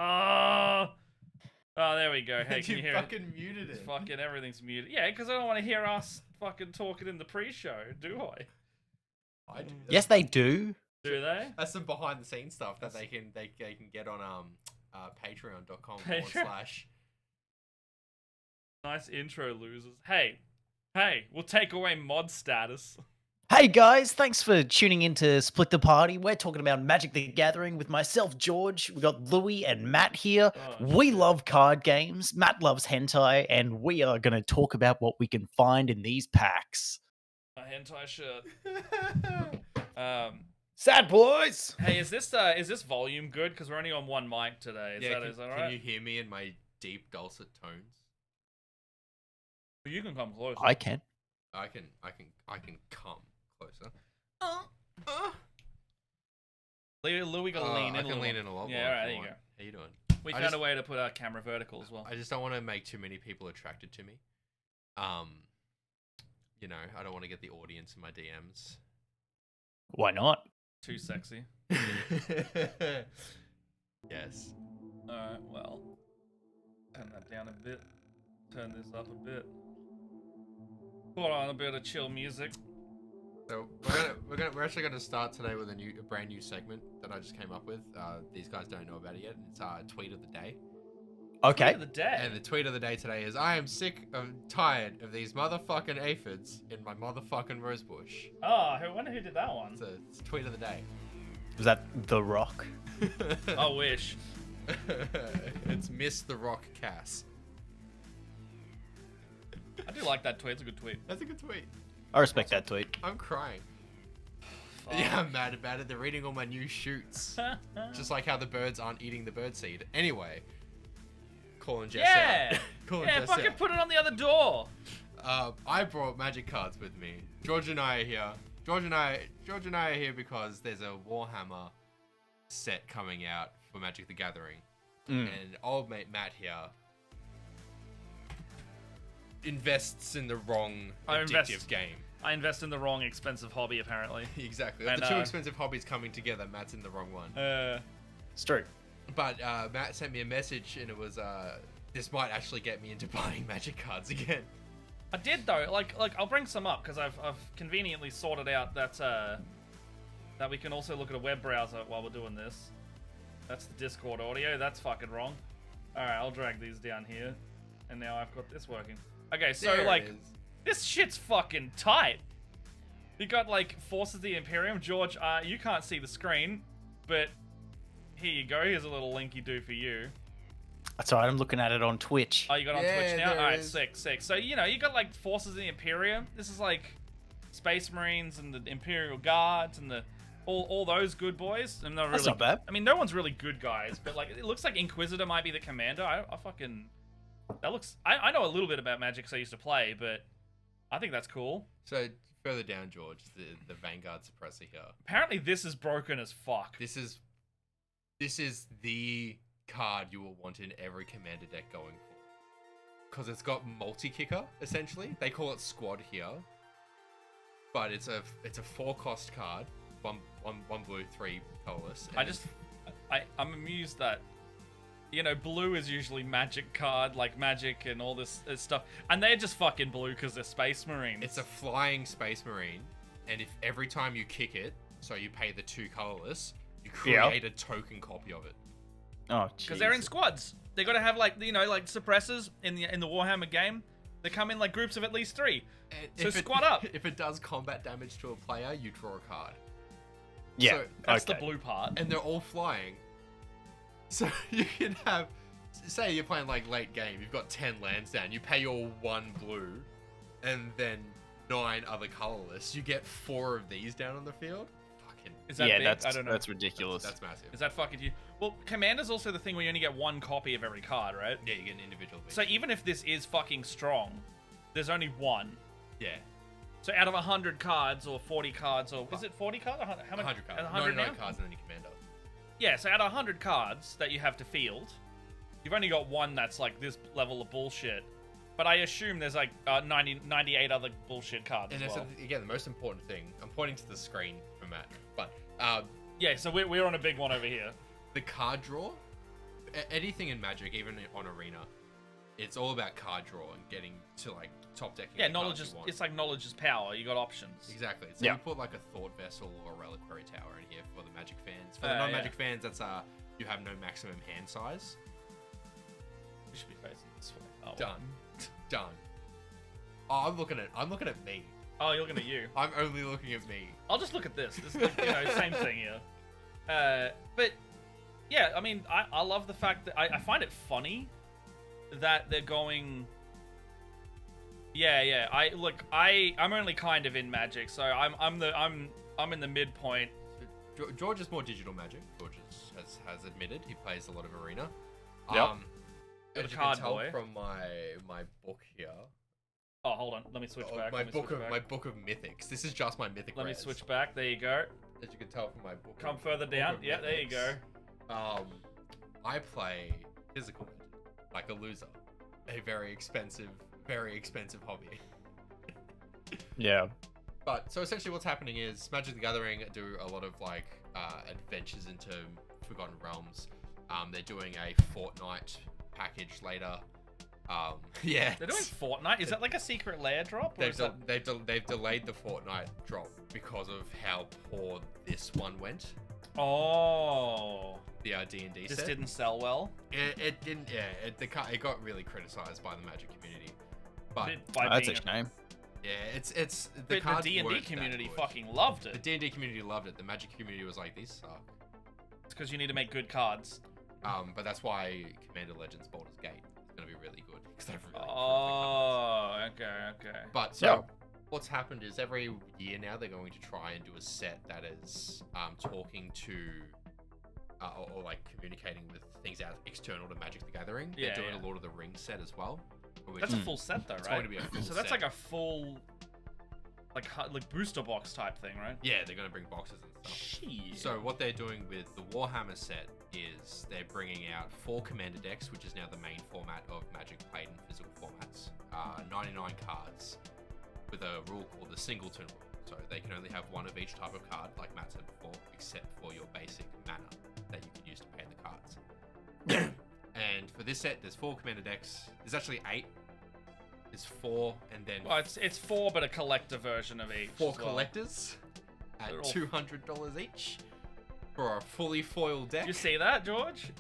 Oh, there we go. Hey, You can you hear fucking it? muted it. Fucking everything's muted. Yeah, because I don't want to hear us fucking talking in the pre-show, do I? I do. Yes, they do. Do they? That's some behind the scenes stuff that they can get on patreon.com / Nice intro, losers. Hey, we'll take away mod status. Hey guys, thanks for tuning in to Split the Party. We're talking about Magic the Gathering with myself, George. We got Lewy and Matt here. Oh, We shit. love card games. Matt loves hentai, and we are going to talk about what we can find in these packs. A hentai shirt. Sad boys. Hey, is this volume good? Because we're only on one mic today. Is that can right? you hear me in my deep dulcet tones? You can come closer. I can. I can come closer. Louis got to lean in. I can lean in a lot more. Yeah, all right, there you go. How you doing? We found a way to put our camera vertical as well. I just don't want to make too many people attracted to me. You know, I don't want to get the audience in my DMs. Why not? Too sexy. Yes. Alright, well. Turn that down a bit. Turn this up a bit. Put on a bit of chill music. So we're actually gonna start today with a brand new segment that I just came up with. These guys don't know about it yet. It's tweet of the day. Okay. Tweet of the day. And the tweet of the day today is, I am tired of these motherfucking aphids in my motherfucking rosebush. Oh, I wonder who did that one. It's a tweet of the day. Was that The Rock? I wish. It's Miss the Rock Cass. I do like that tweet. It's a good tweet. That's a good tweet. I respect that tweet. I'm crying. Fuck. Yeah, I'm mad about it. They're eating all my new shoots. Just like how the birds aren't eating the birdseed. Anyway. Calling Jess out. Calling Yeah, Jess fucking out. put it on the other door. I brought magic cards with me. George and I are here. George and I are here because there's a Warhammer set coming out for Magic the Gathering. And old mate Matt here invests in the wrong addictive game. I invest in the wrong expensive hobby, apparently. Exactly. And, the two expensive hobbies coming together, Matt's in the wrong one. It's true. But Matt sent me a message and it was, this might actually get me into buying magic cards again. I did though. Like I'll bring some up because I've conveniently sorted out that that we can also look at a web browser while we're doing this. That's the Discord audio. That's fucking wrong. All right, I'll drag these down here, and now I've got this working. Okay, so There like it is. this shit's fucking tight. You got like Forces of the Imperium. George, you can't see the screen, but here you go. Here's a little linky do for you. That's alright, I'm looking at it on Twitch. Oh, you got it on Yeah, Twitch now? there Alright, is. sick. So, you know, you got like Forces of the Imperium. This is like Space Marines and the Imperial Guards and the all those good boys. And they're That's really, not bad. I mean, no one's really good guys, but like it looks like Inquisitor might be the commander. I fucking that looks. I know a little bit about Magic because I used to play, but I think that's cool. So further down, George, the Vanguard suppressor here. Apparently, this is broken as fuck. This is the card you will want in every commander deck going forward. Because it's got multi-kicker, essentially. They call it squad here. But it's a 4-cost card. One blue, 3 colorless. I'm amused that, you know, blue is usually Magic card, like Magic and all this stuff. And they're just fucking blue because they're Space Marines. It's a flying Space Marine. And if every time you kick it, so you pay the 2 colorless, you create a token copy of it. Oh, because they're in squads. They got to have like, you know, like suppressors in the Warhammer game. They come in like groups of at least 3. So squad up. If it does combat damage to a player, you draw a card. Yeah, So That's the blue part. and they're all flying. So you can have, say you're playing like late game, you've got 10 lands down, you pay your 1 blue, and then 9 other colorless. You get 4 of these down on the field. Fucking Is that big? I don't know. That's ridiculous. that's massive. Is that fucking you? Well, Commander's also the thing where you only get 1 copy of every card, right? Yeah, you get an individual. So even if this is fucking strong, there's only 1. yeah, So out of 100 cards or 40 cards, or is it 40 cards? How many? 100 cards. 100 99 now? cards in any commander. Yeah, so out of 100 cards that you have to field, you've only got 1 that's like this level of bullshit. But I assume there's like 98 other bullshit cards And as that's well. again the most important thing. I'm pointing to the screen for Matt, but Yeah, so we're on a big one over here. the card draw anything in Magic, even on Arena, it's all about card draw and getting to like top decking. Yeah, knowledge is it's like knowledge is power. You got options. Exactly. So you put like a Thought Vessel or a Reliquary Tower in here for the Magic fans. For the non-Magic fans, that's you have no maximum hand size. You should be facing this way. Oh, Done. Done. Oh, I'm looking at me. Oh, you're looking at you. I'm only looking at me. I'll just look at this. This is same thing here. But yeah, I mean, I love the fact that I find it funny that they're going. Yeah. I'm only kind of in Magic, so I'm in the midpoint. George is more digital Magic. George has admitted he plays a lot of Arena. Yep. As you can tell from my book here. Oh, hold on. Let me switch back. My book of mythics. This is just my mythic. Let me switch back. There you go. As you can tell from my book. Come further down. Yeah, there you go. I play physical Magic like a loser. A very expensive hobby. Yeah. But so essentially, what's happening is Magic the Gathering do a lot of like adventures into Forgotten Realms. They're doing a Fortnite package later. Yeah. They're doing Fortnite? Is that like a secret lair drop? They've delayed the Fortnite drop because of how poor this one went. Oh. The D&D set. This didn't sell well. It didn't. Yeah. It got really criticized by the Magic community. But That's a shame. Yeah, it's the D&D community fucking loved it. The D&D community loved it. The Magic community was like, these suck. It's because you need to make good cards. But that's why Commander Legends Baldur's Gate is going to be really good. Because they've really okay. But so what's happened is every year now they're going to try and do a set that is talking to or like communicating with things out external to Magic the Gathering. They're doing a Lord of the Rings set as well. That's a full set though, right? It's going to be a full so that's set. like a full like booster box type thing, right? Yeah, they're going to bring boxes and stuff. Jeez. So what they're doing with the Warhammer set is they're bringing out 4 Commander decks, which is now the main format of Magic played in physical formats. 99 cards with a rule called the Singleton rule. So they can only have one of each type of card, like Matt said before, except for your basic mana that you can use to pay the cards. And for this set, there's 4 Commander decks. There's actually 8. There's 4, and then... Well, it's 4, but a collector version of each. 4 collectors at $200 each for a fully foiled deck. Did you see that, George?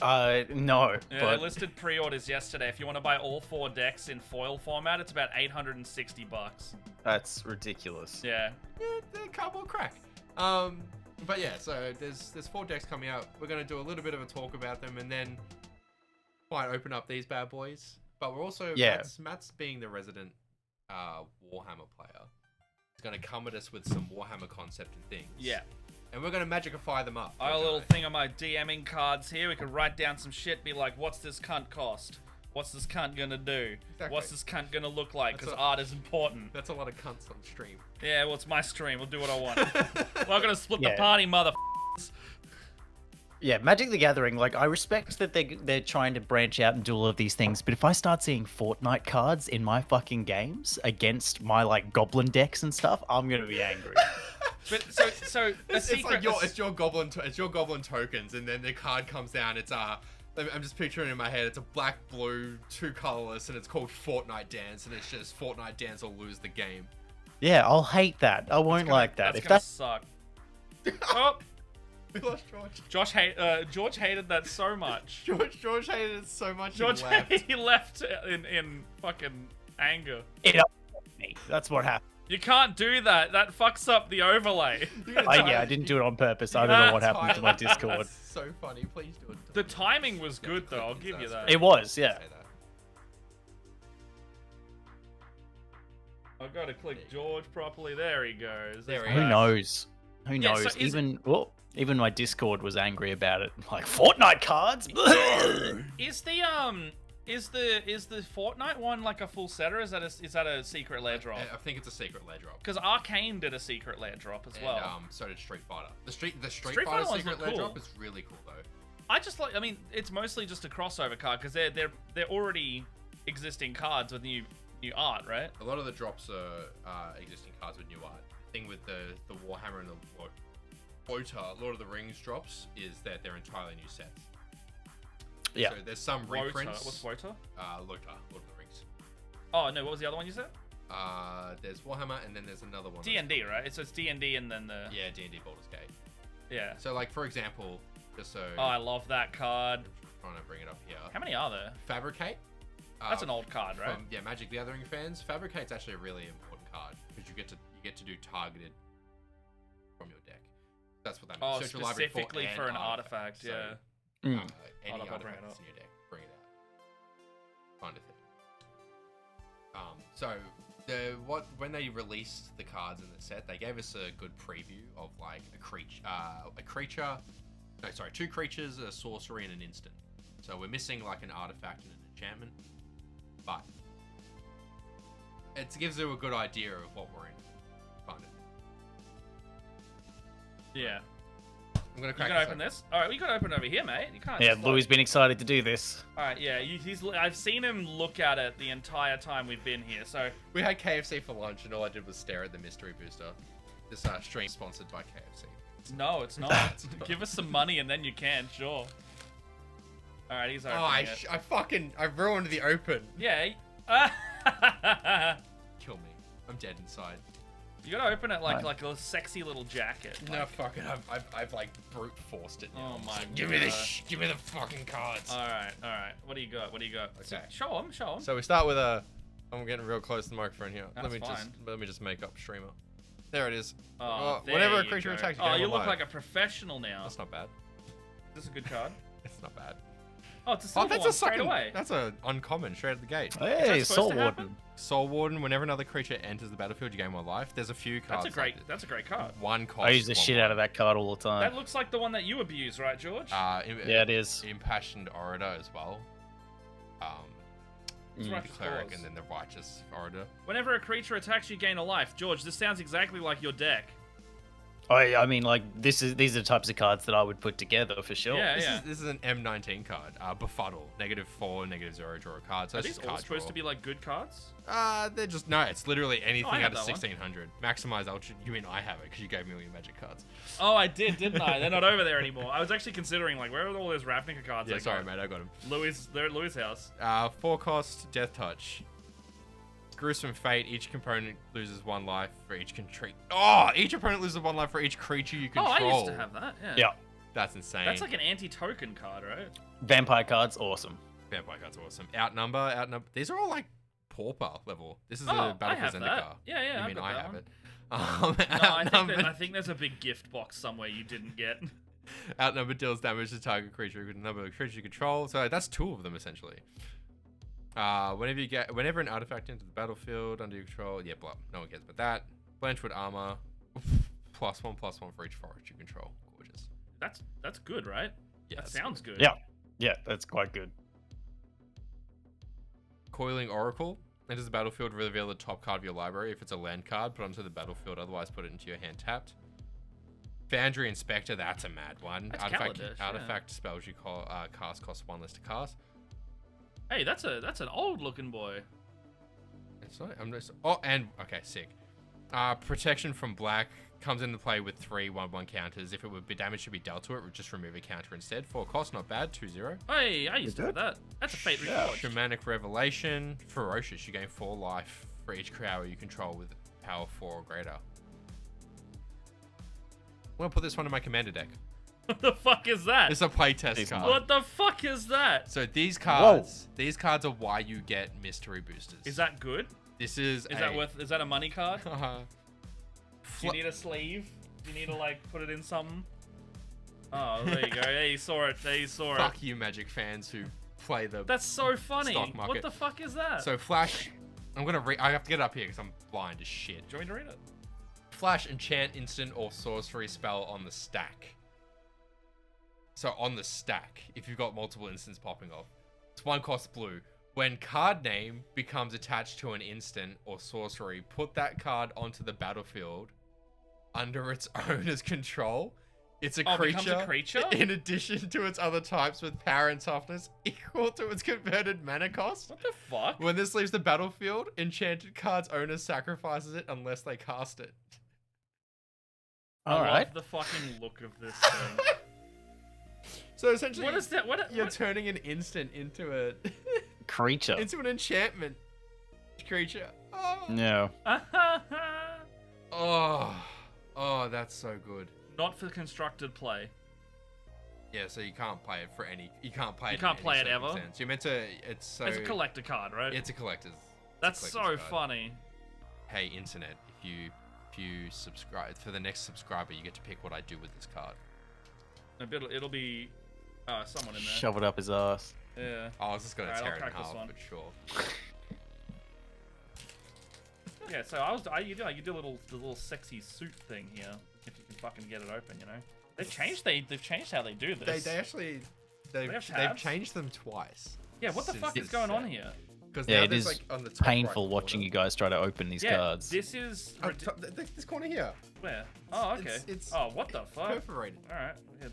No. Yeah, but... they listed pre-orders yesterday. If you want to buy all 4 decks in foil format, it's about $860. That's ridiculous. Yeah. Yeah, they're cardboard crack. But yeah, so there's 4 decks coming out. We're gonna do a little bit of a talk about them, and then might open up these bad boys. But we're also Matt's being the resident Warhammer player. He's gonna come at us with some Warhammer concept and things. Yeah. And we're gonna magicify them up. I got a little thing on my DMing cards here. We could write down some shit. Be like, what's this cunt cost? What's this cunt gonna do? Exactly. What's this cunt gonna look like? Because art is important. That's a lot of cunts on stream. Yeah, well, it's my stream. We'll do what I want. We're not gonna split the party, mother. Yeah, Magic the Gathering, like, I respect that they're trying to branch out and do all of these things, but if I start seeing Fortnite cards in my fucking games against my, like, goblin decks and stuff, I'm gonna be angry. But so it's like your goblin tokens, and then the card comes down. It's I'm just picturing it in my head. It's a black, blue, 2 colorless, and it's called Fortnite Dance, and it's just Fortnite Dance will lose the game. Yeah, I'll hate that. I won't like that. That's gonna suck. Oh. We lost George. George hated that so much. George hated it so much. He left in fucking anger. It upset me. That's what happened. You can't do that. That fucks up the overlay. I didn't do it on purpose. I don't know what happened to my Discord. That's so funny. Please do it. The timing was good though. I'll give you that. It was, yeah. I've got to click George properly. There he goes. Who knows? Who knows? So even my Discord was angry about it. Like, Fortnite cards? Is the Fortnite one like a full set, or is that a secret lair drop? I think it's a secret lair drop. Because Arcane did a secret lair drop as well. So did Street Fighter. The Street Fighter secret lair drop is really cool though. I mean, it's mostly just a crossover card because they're already existing cards with new art, right? A lot of the drops are existing cards with new art. The thing with the Warhammer and the Lord of the Rings drops is that they're entirely new sets. Yeah. So there's some Wota. reprints. What's Wota? Lota, Lord of the Rings. Oh no, what was the other one you said? There's Warhammer, and then there's another one. D&D, right? So it's D&D and then the... Yeah, D&D Baldur's Gate. Yeah. So, like, for example, just so... Oh, I love that card. I'm trying to bring it up here. How many are there? Fabricate. That's an old card, right? From, Magic the Gathering fans. Fabricate's actually a really important card because you get to do targeted from your deck. That's what that means. Oh, Search your library specifically for an artifact, So, yeah. any I'll bring artifact it that's up. in your deck, bring it out. Kind of thing. So when they released the cards in the set, they gave us a good preview of like two creatures, a sorcery, and an instant. So we're missing like an artifact and an enchantment, but it gives you a good idea of what we're in. Kind of. Yeah. I'm gonna You crack can open this? Alright, we got to open it over here, mate. You can't Yeah, just, Louis been excited to do this. Alright, yeah, I've seen him look at it the entire time we've been here, so... We had KFC for lunch, and all I did was stare at the mystery booster. This stream sponsored by KFC. No, it's not. Give us some money and then you can, sure. Alright, he's opening it. I ruined the open. Yeah. Kill me. I'm dead inside. You gotta open it like a sexy little jacket. No, Like, fuck it. I've like brute forced it now. Oh my Give me the fucking cards. Alright. What do you got? Okay. Show him. So we start with I'm getting real close to the microphone here. That's let fine. me just make up streamer. There it is. Oh, whenever there a creature you go. attacks, you Oh, gain you one look life. like a professional now. That's not bad. Is this a good card? It's not bad. Oh, it's a silver one straight away. That's a uncommon straight at the gate. Hey, supposed Soul to happen? Warden. Soul Warden. Whenever another creature enters the battlefield, you gain one life. There's a few cards. That's a great card. One cost. I use the shit out of that card all the time. That looks like the one that you abuse, right, George? Yeah, it is. Impassioned Orator as well. It's The Righteous cleric Cause. and then the righteous Orator. Whenever a creature attacks, you gain a life. George, this sounds exactly like your deck. I mean, like these are the types of cards that I would put together for sure. Yeah. This is an M19 card. Befuddle. -4, -0, draw a card. So Are it's these just all card supposed draw. to be like good cards? They're just no. It's literally anything I out have of that one. 1600. Maximize Ultra. You mean I have it because you gave me all your magic cards. Oh, I did, didn't I? They're not over there anymore. I was actually considering like where are all those Ravnica cards? Yeah, I sorry, got? mate. I got them. They're at Louis' house. 4 cost, Death Touch. Gruesome Fate. Each component loses 1 life for each each opponent loses 1 life for each creature you control. Oh, I used to have that. Yeah. Yeah. That's insane. That's like an anti-token card, right? Vampire cards, awesome. Vampire cards are awesome. Outnumber. These are all like pauper level. This is Oh, a Battle I for have Zendikar. that. Yeah, You I've mean got I that have one. it? No, I think there's a big gift box somewhere you didn't get. Outnumber deals damage to target creature with the number of creatures you control. So that's 2 of them essentially. Whenever an artifact enters the battlefield under your control, no one cares about that. Blanchwood armor, +1/+1 for each forest you control. Gorgeous. That's good, right? Yeah, That that's sounds good. Yeah, that's quite good. Coiling Oracle enters the battlefield. Reveal the top card of your library. If it's a land card, put it onto the battlefield. Otherwise, put it into your hand tapped. Foundry Inspector. That's a mad one. That's Artifact Kaladesh, artifact spells you cast cost 1 less to cast. Hey, that's an old looking boy. It's not. Okay, sick. Protection from black comes into play with 3 1/1 counters. If it would be damage should be dealt to it, just remove a counter instead. 4 cost, not bad. 2/0. Hey, I used to have that. That's a Fate Reforged. Shamanic Revelation, ferocious. You gain 4 life for each power you control with power 4 or greater. I'm gonna put this one in my commander deck. What the fuck is that? It's a playtest card. What the fuck is that? So these cards are why you get mystery boosters. Is that good? This is. Is that a money card? Do Fl- you need a sleeve? Do you need to like put it in something? Oh, there you go. There you saw it. Fuck you, Magic fans who play the. That's so funny. Stock market. What the fuck is that? So Flash, I have to get it up here because I'm blind as shit. Do you want me to read it? Flash, enchant, instant, or sorcery spell on the stack. So on the stack, if you've got multiple instants popping off, it's 1 cost blue. When card name becomes attached to an instant or sorcery, put that card onto the battlefield under its owner's control. It's a creature. Becomes a creature? In addition to its other types with power and toughness equal to its converted mana cost. What the fuck? When this leaves the battlefield, enchanted card's owner sacrifices it unless they cast it. I love the fucking look of this thing. So essentially, What is that? You're turning an instant into a Creature. into an enchantment creature. Oh. No. Oh, that's so good. Not for constructed play. Yeah, so you can't play it for any. You can't play it. You can't in play any it ever? circumstance. You're meant to. It's so. It's a collector card, right? It's a collector's. That's it's a so collector's card. funny. Hey, internet, if you subscribe for the next subscriber, you get to pick what I do with this card. It'll be someone in there. Shove it up his ass. Yeah. Oh, I was just gonna Alright, tear I'll it in crack this half, one. but sure. Yeah, so you do a little sexy suit thing here if you can fucking get it open, you know. They've changed how they do this. They actually they've tabs? changed them twice. Yeah, what the since fuck is this going on set. here? Because Yeah, now it there's, is like, on the top painful right watching corner. you guys try to open these Yeah, cards. this is Oh, this corner here. where? Oh, okay. It's oh, what the fuck? perforated. All right. Yeah.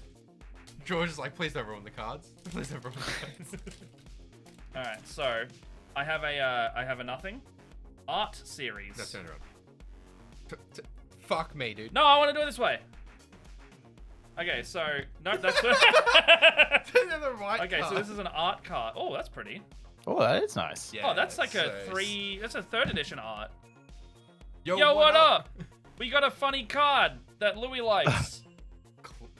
George is like, please don't ruin the cards. Please don't ruin the cards. All right. So, I have a nothing art series. No, turn around. Fuck me, dude. No, I want to do it this way. Okay, so no, that's Turn to the right. okay. So card. this is an art card. Oh, that's pretty. Oh, that is nice. Yeah, oh, that's like so That's a 3rd edition art. Yo, Yo, what up? We got a funny card that Louis likes.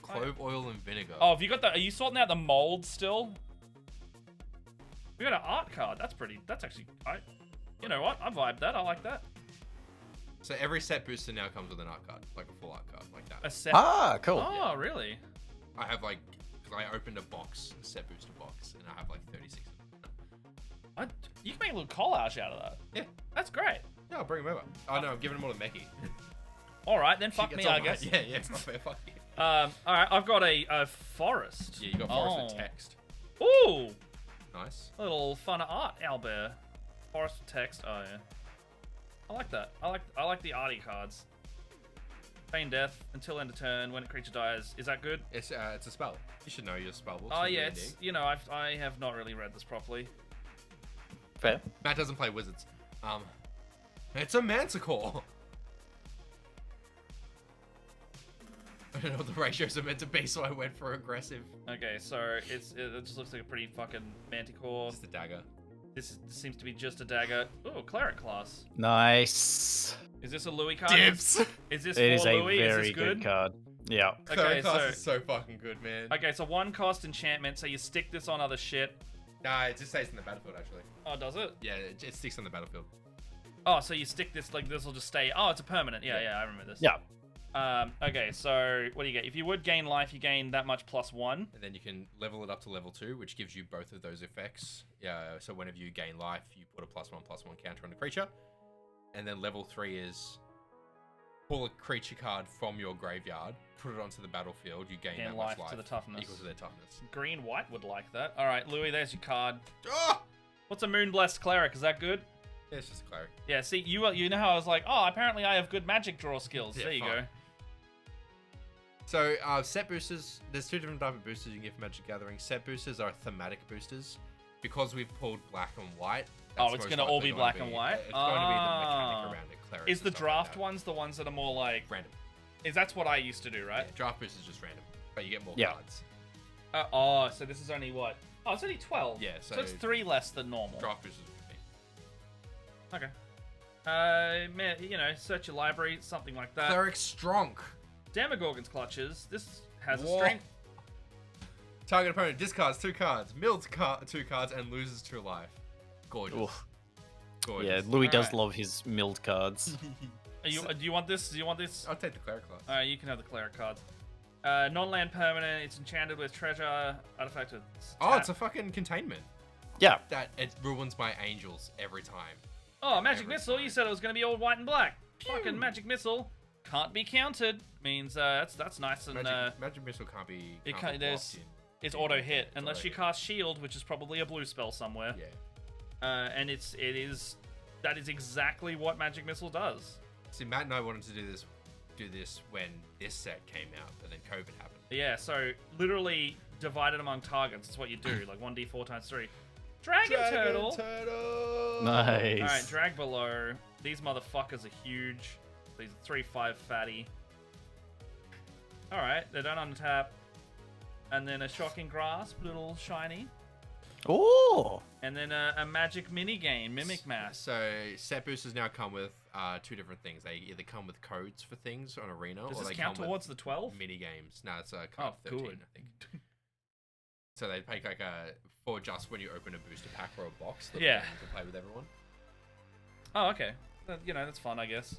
Clove oil and vinegar. Oh, have you got the? Are you sorting out the mold still? We got an art card. That's pretty. That's actually. You know what? I vibe that. I like that. So every set booster now comes with an art card, like a full art card, like that. A set. Ah, cool. Oh, really? I have like, because I opened a box, a set booster box, and I have like 36 of them. You can make a little collage out of that. Yeah. That's great. Yeah, I'll bring them over. Oh no, I'm giving them all to Meki. All right, then She fuck gets me, all I mine. guess. Yeah, it's not fair. Fuck you. All right, I've got a forest. Yeah, you got forest with text. Ooh, Nice. a little fun art, Albert. Forest with text. Oh yeah, I like that. I like the arty cards. Feign death until end of turn. When a creature dies, is that good? It's a spell. You should know your spell books. Oh from yeah, D&D. it's I have not really read this properly. Fair. Matt doesn't play wizards. It's a manticore. I don't know what the ratios are meant to be, so I went for aggressive. Okay, so it just looks like a pretty fucking manticore. Just a dagger. This seems to be just a dagger. Ooh, cleric class. Nice. Is this a Louis card? Dibs. Is this It is for a Louis? very Is this good? card. Yeah. Okay, Cleric class so is so fucking good, man. okay, so 1 cost enchantment, so you stick this on other shit. Nah, it just stays in the battlefield, actually. Oh, does it? Yeah, it sticks on the battlefield. Oh, so you stick this, like, this will just stay. Oh, it's a permanent. Yeah, I remember this. Yeah. Okay, so what do you get? If you would gain life, you gain that much +1. And then you can level it up to level 2, which gives you both of those effects. Yeah, so whenever you gain life, you put a +1/+1 counter on the creature. And then level 3 is pull a creature card from your graveyard, put it onto the battlefield, you gain that much life to the toughness. equal to their toughness. Green white would like that. All right, Louis, there's your card. Oh! What's a Moonblessed Cleric? Is that good? Yeah, it's just a cleric. Yeah, see, you know how I was like, oh, apparently I have good magic draw skills. Yeah, there you fine. go. So, set boosters, there's 2 different type of boosters you can get from Magic Gathering. Set boosters are thematic boosters. Because we've pulled black and white. Oh, that's it's most gonna all likely be black and white? It's going to be the Ah. mechanic around it. Clerics Is and the stuff like draft that. ones the ones that are more like... Random. That's what I used to do, right? Yeah, draft boost is just random, but you get more Yeah. cards. Oh, so this is only what? Oh, it's only 12. Yeah, So so- it's 3 less than normal. Draft boost is 15. Okay. Man, you know, search your library, something like that. Cleric Strong. Demogorgon's Clutches. This has Whoa. a strength. Target opponent discards 2 cards, mills 2 cards, and loses 2 life. Gorgeous. Oof. Gorgeous. Yeah, Louis does Alright. love his milled cards. Do you want this? Do you want this? I'll take the cleric class. Alright, you can have the cleric cards. Non-land permanent. It's enchanted with treasure. Artifact with. Oh, it's a fucking containment. Yeah. That it ruins my angels every time. Oh, magic every missile. time. You said it was gonna be all white and black. Fucking magic missile can't be counted. Means that's nice and Magic missile can't be. it Can't can't- be there's- blocked in. it's auto hit It's unless auto you hit. cast shield, which is probably a blue spell somewhere. Yeah. And that is exactly what magic missile does. See, Matt and I wanted to do this when this set came out, but then COVID happened. Yeah, so literally divided among targets. That's what you do, like 1d4 times 3. Dragon turtle. Nice. All right, drag below. These motherfuckers are huge. These are 3/5 fatty. All right, they don't untap. And then a shocking grasp, little shiny. Oh, And then a magic mini game, Mimic Mass. So set boosters now come with 2 different things. They either come with codes for things on Arena, Does or this they count come towards with the 12? mini games. No, it's a card 13, good. I think. So they take like for just when you open a booster pack or a box. Yeah. You can play with everyone. Oh, okay. You know, that's fun, I guess.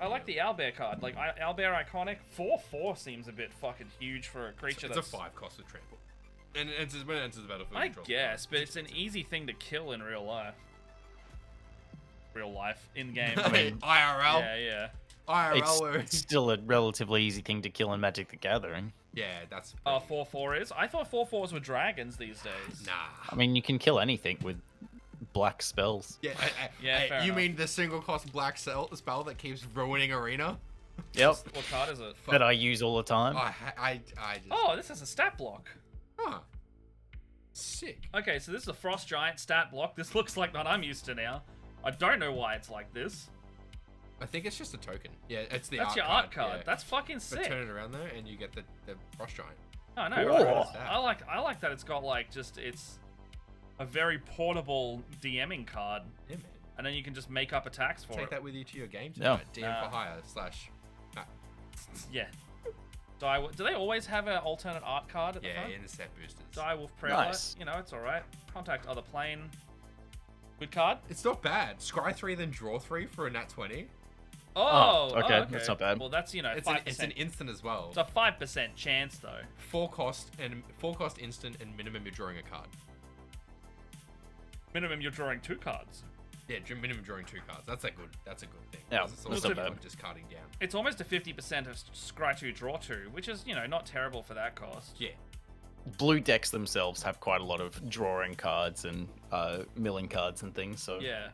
I like the Owlbear card. Like, Owlbear Iconic. 4/4 seems a bit fucking huge for a creature It's that's... a 5 cost with trample. And it enters, when it enters the battlefield, I you draw guess, cards. but it's an easy thing to kill in real life. Real life, in-game. I mean, IRL. Yeah. IRL. it's still a relatively easy thing to kill in Magic the Gathering. Yeah, that's... Oh, 4/4 is? I thought 4/4s were dragons these days. Nah. I mean, you can kill anything with black spells. Yeah, Yeah, fair you enough. mean the single cost black spell that keeps ruining Arena? Yep, What card is it? that I use all the time. I just... Oh, this has a stat block. Huh. Sick. Okay, so this is a Frost Giant stat block. This looks like what I'm used to now. I don't know why it's like this. I think it's just a token. Yeah, it's the That's art your card. art card. Yeah. That's fucking But sick. turn it around there and you get the Frost Giant. Oh no, Ooh. right. Stat. I like that it's got like it's a very portable DMing card, Yeah, man. and then you can just make up attacks for Take it. that with you to your game Yeah. tonight. DM for hire / Yeah. Do they always have an alternate art card at the yeah, front? in the set boosters. Direwolf Prowler. Nice. You know, it's alright. Contact other plane. Good card. It's not bad. Scry 3, then draw 3 for a nat 20. Oh, okay, that's not bad. Well, that's, you know, It's 5%. it's an instant as well. It's a 5% chance, though. 4 cost instant and minimum you're drawing a card. Minimum, you're drawing 2 cards. Yeah, minimum drawing 2 cards. That's a good thing. Yeah, Because it's that's also not bad. not discarding down. It's almost a 50% of Scry 2, Draw 2, which is, you know, not terrible for that cost. Yeah. Blue decks themselves have quite a lot of drawing cards and milling cards and things. So Yeah.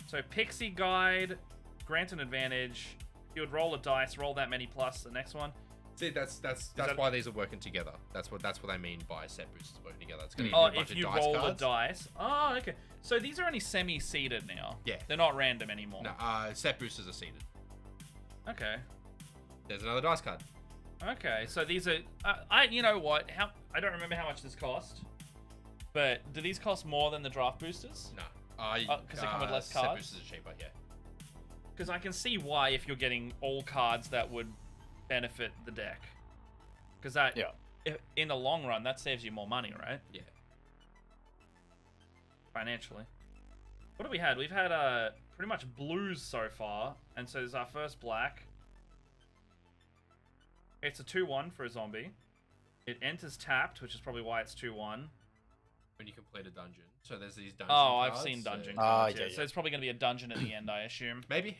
So Pixie Guide, grant an advantage. You would roll a dice, roll that many plus the next one. See, that's that- why these are working together. That's what I mean by set boosters working together. It's going to Oh, give you a bunch if of you dice roll cards. the dice. Oh, okay. So these are only semi-seeded now. Yeah. They're not random anymore. No, set boosters are seeded. Okay. There's another dice card. Okay. So these are. You know what? I don't remember how much this cost. But do these cost more than the draft boosters? No. 'Cause they come with less Set cards? boosters are cheaper, yeah. Because I can see why if you're getting all cards that would benefit the deck. Because that, Yeah. in the long run, that saves you more money, right? Yeah. Financially. What have we had? We've had pretty much blues so far, and so there's our first black. It's a 2/1 for a zombie. It enters tapped, which is probably why it's 2/1. When you complete a dungeon. So there's these dungeon Oh, cards. I've seen dungeon Ah, cards. yeah, Yeah. yeah. So it's probably going to be a dungeon at the end, I assume. Maybe.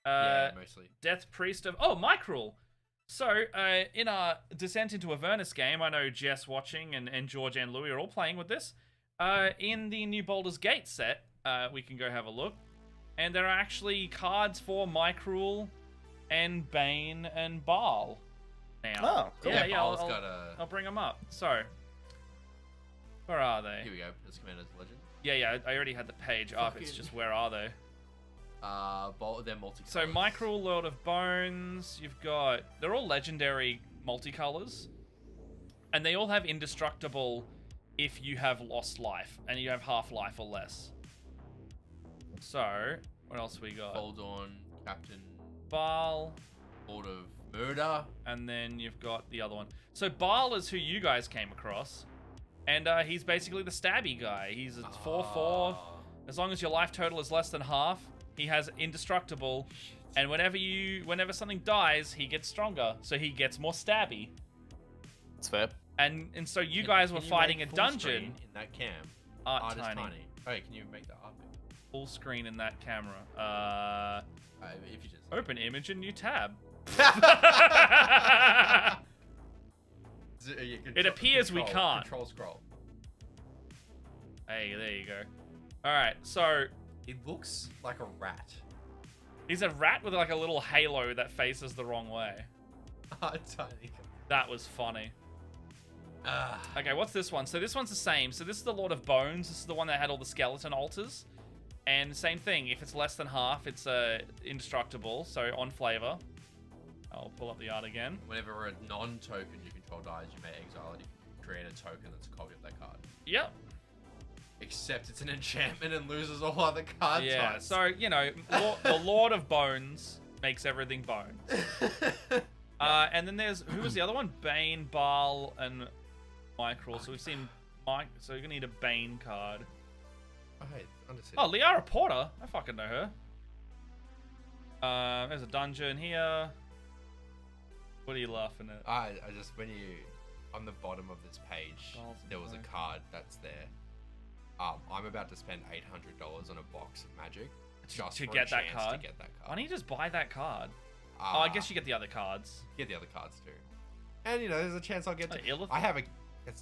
Uh, Yeah, mostly. Death Priest of... Oh, Microl! So, in our Descent into Avernus game, I know Jess watching and George and Louis are all playing with this. In the new Baldur's Gate set, we can go have a look. And there are actually cards for Microl and Bane and Baal now. Oh, cool. Yeah, Baal's I'll got a... I'll bring them up. So, where are they? Here we go. This Commander's Legend. Yeah, I already had the page up. It's Fucking- just where are they? They're multi. So Microl, Lord of Bones, you've got... They're all legendary multicolors. And they all have indestructible if you have lost life. And you have half life or less. So, what else we got? Hold on, Captain Baal. Lord of Murder. And then you've got the other one. So Baal is who you guys came across. And he's basically the stabby guy. He's a 4/4. As long as your life total is less than half, he has indestructible. And whenever something dies, he gets stronger. So he gets more stabby. That's fair. And so you guys were Can you fighting make a full dungeon. screen in that cam. Art is tiny. Okay, can you make that art bigger? Full screen in that camera. If you just... Open image in new tab. It appears we can't. Control scroll. Hey, there you go. Alright, so It looks like a rat. he's a rat with like a little halo that faces the wrong way. Art tiny. That was funny. Ah. Okay, what's this one? So this one's the same. So this is the Lord of Bones. This is the one that had all the skeleton altars. And same thing. If it's less than half, it's indestructible. So on flavor. I'll pull up the art again. Whenever a non-token you control dies, you may exile it. You can create a token that's a copy of that card. Yep. Except it's an enchantment and loses all other card Yeah, types. so, you know, the Lord of Bones makes everything bones. And then there's, who was the other one? Bane, Baal, and Microl. So we've seen Mike, so you're gonna need a Bane card. Oh, hey, understood. Oh, Liara Porter. I fucking know her. There's a dungeon here. What are you laughing at? I just, when you, on the bottom of this page, Balls and there was a bones. card that's there. I'm about to spend $800 on a box of magic just To for get a that chance card? to get that Why card. don't you just buy that card? Oh, I guess you get the other cards. Get the other cards too. And you know, there's a chance I'll get to. Illithid? I have a.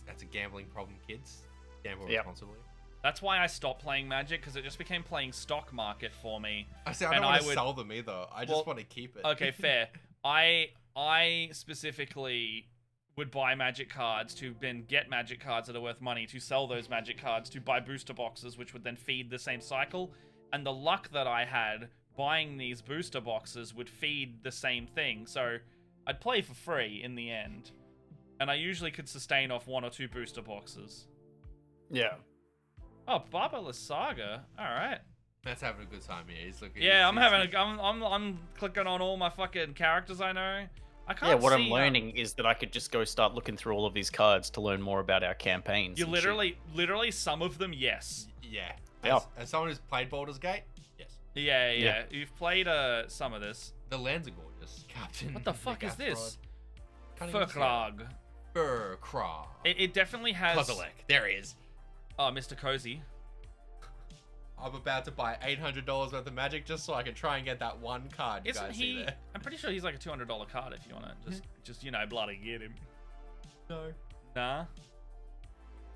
That's a gambling problem, kids. Gamble Yep. responsibly. That's why I stopped playing Magic, because it just became playing stock market for me. I say I And don't want I to would- sell them either. I just Well, want to keep it. Okay, fair. I specifically would buy Magic cards to then get Magic cards that are worth money, to sell those Magic cards, to buy booster boxes, which would then feed the same cycle. And the luck that I had buying these booster boxes would feed the same thing. So I'd play for free in the end. And I usually could sustain off 1 or 2 booster boxes. Yeah. Oh, Barbarous Saga. All right. Matt's having a good time here. He's looking. Yeah, I'm clicking on all my fucking characters I know. I can't Yeah, what I'm see, learning is that I could just go start looking through all of these cards to learn more about our campaigns. You and shit. literally some of them, yes. Yeah. Yeah. As someone who's played Baldur's Gate, yes. Yeah. You've played some of this. The lands are gorgeous, Captain. What the fuck is this? Can't even see it. Furkrag. Furkrag. It definitely has. Kozilek. There he is. Oh, Mr. Cozy. I'm about to buy $800 worth of magic just so I can try and get that one card you Isn't guys see he? there. I'm pretty sure he's like a $200 card if you want to just you know bloody get him. No. Nah.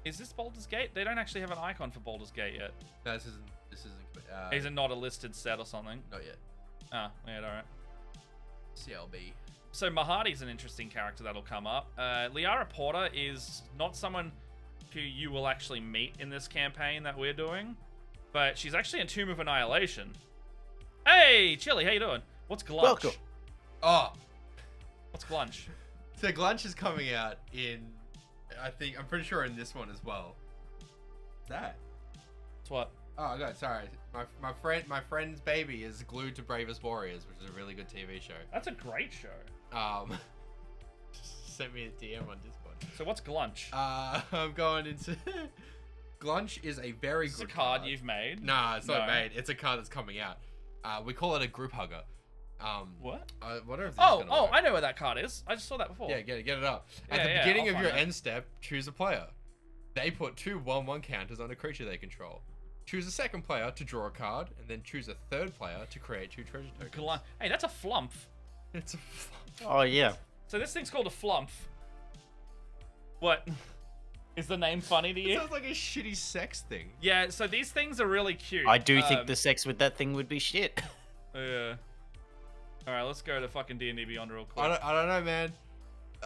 Is this Baldur's Gate? They don't actually have an icon for Baldur's Gate yet. No, this isn't. Is it not a listed set or something? Not yet. Ah, yeah, alright. CLB. So Mahadi's an interesting character that'll come up. Liara Porter is not someone who you will actually meet in this campaign that we're doing, but she's actually in Tomb of Annihilation. Hey, Chili, how you doing? What's Glunch? Welcome. Oh, What's Glunch? so Glunch is coming out in. I'm pretty sure in this one as well. What's that? It's what? Oh god, sorry. My friend's baby is glued to Bravest Warriors, which is a really good TV show. That's a great show. Just sent me a DM on Discord. So what's Glunch? I'm going into. Glunch is a very It's a good card you've made. Nah, it's not No. made. It's a card that's coming out. We call it a group hugger. What? I wonder if this is Oh, gonna work. I know where that card is. I just saw that before. Yeah, get it up. At Yeah, the yeah, beginning I'll of your find it. end step, choose a player. They put 2 1/1 counters on a creature they control. Choose a second player to draw a card, and then choose a third player to create 2 treasure tokens. Glunch. Hey, that's a flump. It's a Oh yeah. So this thing's called a flump. What? Is the name funny to It you? sounds like a shitty sex thing. Yeah, so these things are really cute. I do think the sex with that thing would be shit. Yeah. Alright, let's go to fucking D&D Beyond real quick. I don't know, man.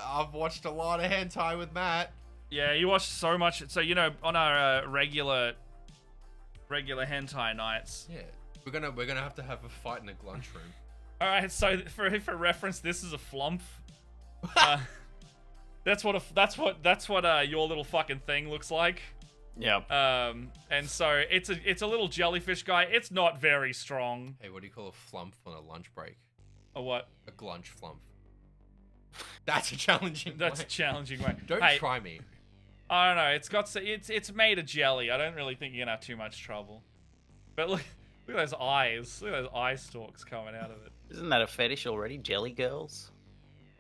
I've watched a lot of hentai with Matt. Yeah, you watch so much. So, you know, on our regular hentai nights. Yeah, we're gonna have to have a fight in a glunch room. Alright, so for reference, this is a flump. That's what your little fucking thing looks like. Yeah. And so it's a little jellyfish guy. It's not very strong. Hey, what do you call a flump on a lunch break? Or what? A glunch flump. That's a challenging. That's a way. challenging way. Don't Hey, try me. I don't know. It's made of jelly. I don't really think you're gonna have too much trouble. But look at those eyes. Look at those eye stalks coming out of it. Isn't that a fetish already? Jelly girls?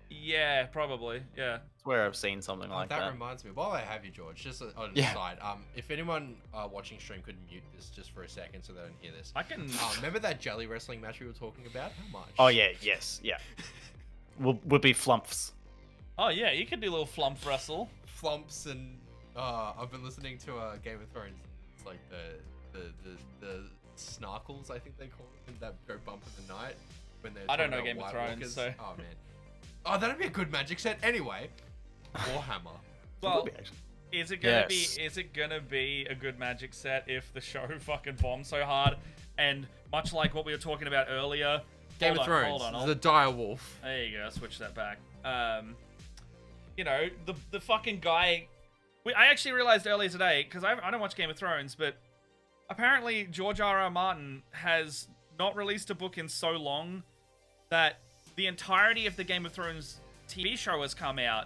Yeah, probably. Yeah. It's where I've seen something like that that. reminds me. While I have you, George, just on an Yeah. aside, if anyone watching stream could mute this just for a second so they don't hear this. I can. Remember that jelly wrestling match we were talking about? How much? Oh yeah, yes, yeah. Would be flumps. Oh yeah, you can do a little flump wrestle. Flumps and I've been listening to Game of Thrones. It's like the snarkles, I think they call them, that go bump in the night when they're. I don't know talking Game of about Thrones, White Walkers. so. Oh man. Oh, that'd be a good magic set. Anyway, Warhammer. Well, Would be, actually. is it gonna Yes. be? Is it gonna be a good magic set if the show fucking bombs so hard? And much like what we were talking about earlier, Game of Thrones. The dire wolf. There you go. Switch that back. You know, the fucking guy. I actually realized earlier today, because I don't watch Game of Thrones, but apparently George R.R. Martin has not released a book in so long that the entirety of the Game of Thrones TV show has come out,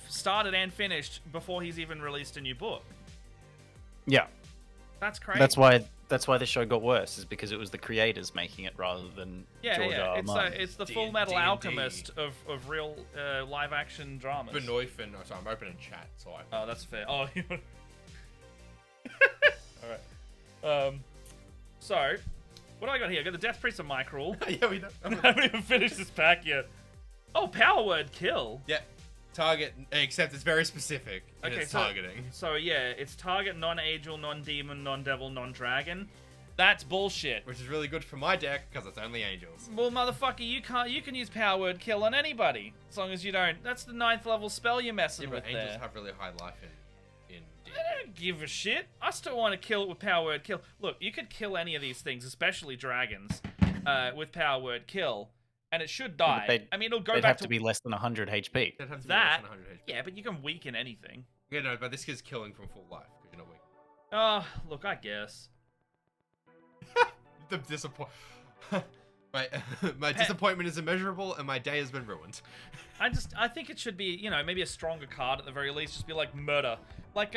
started and finished before he's even released a new book. Yeah. That's crazy. That's why the show got worse, is because it was the creators making it rather than George R. R. Martin. It's the Full Metal Alchemist of real live action dramas. Benoif and sorry, I'm opening chat, so I. Oh, that's fair. Oh, all right. So, what do I got here? I got the Death Priest of Microl. Yeah, we know. I haven't even finished this pack yet. Oh, Power Word Kill. Yeah. Target, except it's very specific. Okay, it's targeting. So yeah, it's target non-angel, non-demon, non-devil, non-dragon. That's bullshit. Which is really good for my deck because it's only angels. Well, motherfucker, you can use Power Word Kill on anybody as long as you don't. That's the 9th level spell you're messing with angels there. have really high life in I don't give a shit. I still want to kill it with Power Word Kill. Look, you could kill any of these things, especially dragons, with Power Word Kill. And it should die. I mean, it'll go back have to be less than 100 HP. They'd have to be That, less than 100 HP. yeah, but you can weaken anything. Yeah, no, but this is killing from full life because you're not weak. Oh, look, I guess. The disappointment. my disappointment is immeasurable, and my day has been ruined. I think it should be, you know, maybe a stronger card at the very least. Just be like Murder. Like,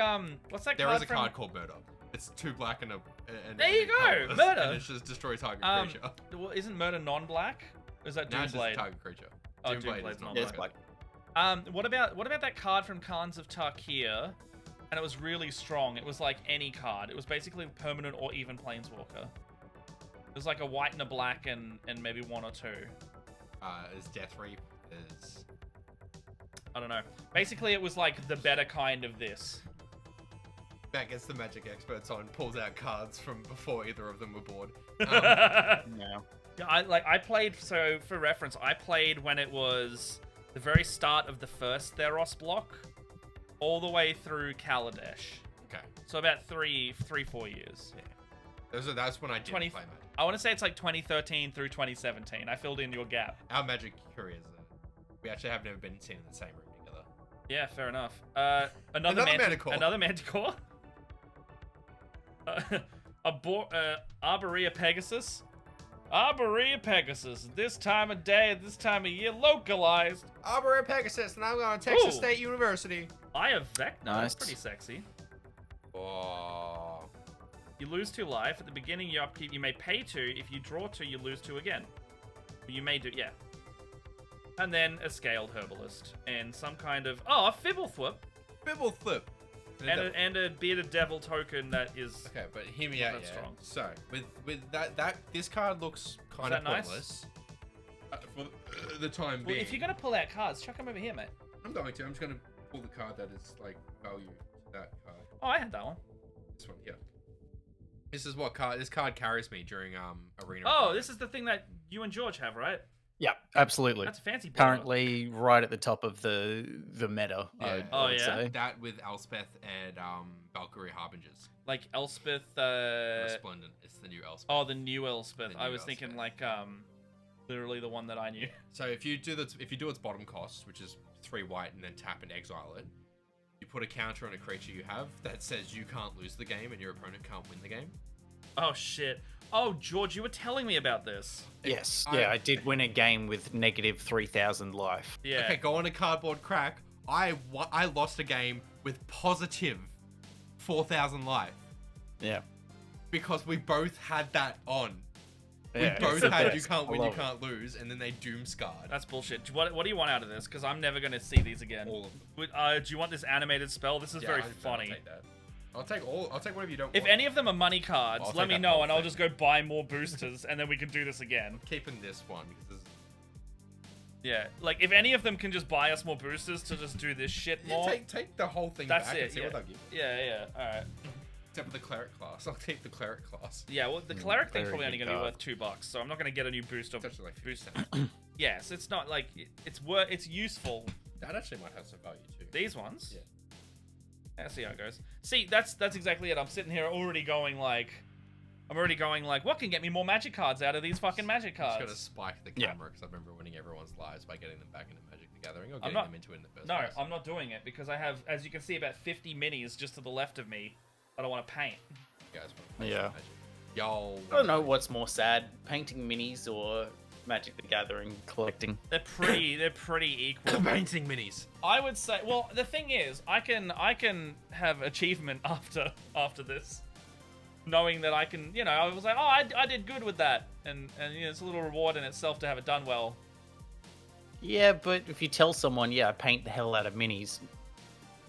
what's that card? There is a card called Murder. It's 2 black and a. There you go, Murder. And it just destroy target creature. Well, isn't Murder non-black? Or is that Doomblade? No, it's just target creature. Oh, Doomblade's not Yeah, it's black. What about that card from Khans of Tarkir? And it was really strong. It was like any card. It was basically permanent or even Planeswalker. It was like a white and a black and maybe 1 or 2. Is Death Reap is. I don't know. Basically, it was like the better kind of this. Matt gets the Magic experts on, pulls out cards from before either of them were born. Yeah. Yeah, I played, so for reference, I played when it was the very start of the first Theros block, all the way through Kaladesh. Okay. So about 4 years. Yeah. That's when I did play Magic. I want to say it's like 2013 through 2017. I filled in your gap. Our Magic careers, we actually have never been seen in the same room together. Yeah, fair enough. Another Manticore. Another Manticore. Arborea Pegasus. Arborea Pegasus. This time of day, at this time of year, localized. Arborea Pegasus, and I'm going to Texas State University. Eye of Vecna. Nice. That's pretty sexy. Oh. You lose 2 life. At the beginning, you upkeep. You may pay 2. If you draw 2, you lose 2 again. You may do, yeah. And then a Scaled Herbalist. And some kind of... Oh, a Fibblethwip. Fibblethwip. And a Bearded Devil token that is... Okay, but hear me out, yeah. Strong. So, with that this card looks kind of pointless. Nice? For the time being. Well, if you're going to pull out cards, chuck them over here, mate. I'm going to. I'm just going to pull the card that is, like, value to that card. Oh, I had that one. This one, yeah. This is what card... This card carries me during, Arena. Oh, this is the thing that you and George have, right? Yeah, absolutely. That's a fancy board. Currently right at the top of the meta. Yeah. I would yeah? say. That with Elspeth and Valkyrie Harbingers. Like Elspeth, Resplendent. It's the new Elspeth. Oh, the new Elspeth. The new I was thinking like literally the one that I knew. So if you do its bottom cost, which is 3 white, and then tap and exile it, you put a counter on a creature you have that says you can't lose the game and your opponent can't win the game. Oh shit. Oh, George, you were telling me about this. Yes, I did win a game with negative 3,000 life. Yeah. Okay, go on a cardboard crack. I lost a game with positive 4,000 life. Yeah. Because we both had that on. Yeah, we both had you can't win, you it. can't lose, and then they doom scarred. That's bullshit. What do you want out of this? Because I'm never going to see these again. All of them. Do you want this animated spell? This is very funny. I'll take that. I'll take whatever you don't If want. any of them are money cards, I'll let take me that know whole and I'll thing. just go buy more boosters and then we can do this again. I'm keeping this one because Yeah, like if any of them can just buy us more boosters to just do this shit more. take the whole thing That's back it, and see yeah. what they'll give. Yeah, alright. Except for the cleric class. I'll take the cleric class. Yeah, well, the cleric thing's Very probably only good going to be worth card. $2, so I'm not going to get a new booster. It's actually like booster. 50 Yes, it's not like it's useful. That actually might have some value too. These ones. Yeah. Let's see how it goes. See, that's exactly it. I'm sitting here already going like, I'm already going like, what can get me more magic cards out of these fucking magic Just cards? gotta spike the camera because I remember winning everyone's lives by getting them back into Magic the Gathering or getting them into it in the first place. No, I'm not doing it because I have, as you can see, about 50 minis just to the left of me that I want to paint. You guys wanna play Yeah. some Magic? Yo. I don't know what's more sad, painting minis or Magic the Gathering collecting. They're pretty equal. Painting minis. I would say, well, the thing is, I can have achievement after this, knowing that I can, you know, I was like, oh, I did good with that, and you know, it's a little reward in itself to have it done well. Yeah, but if you tell someone, yeah, I paint the hell out of minis,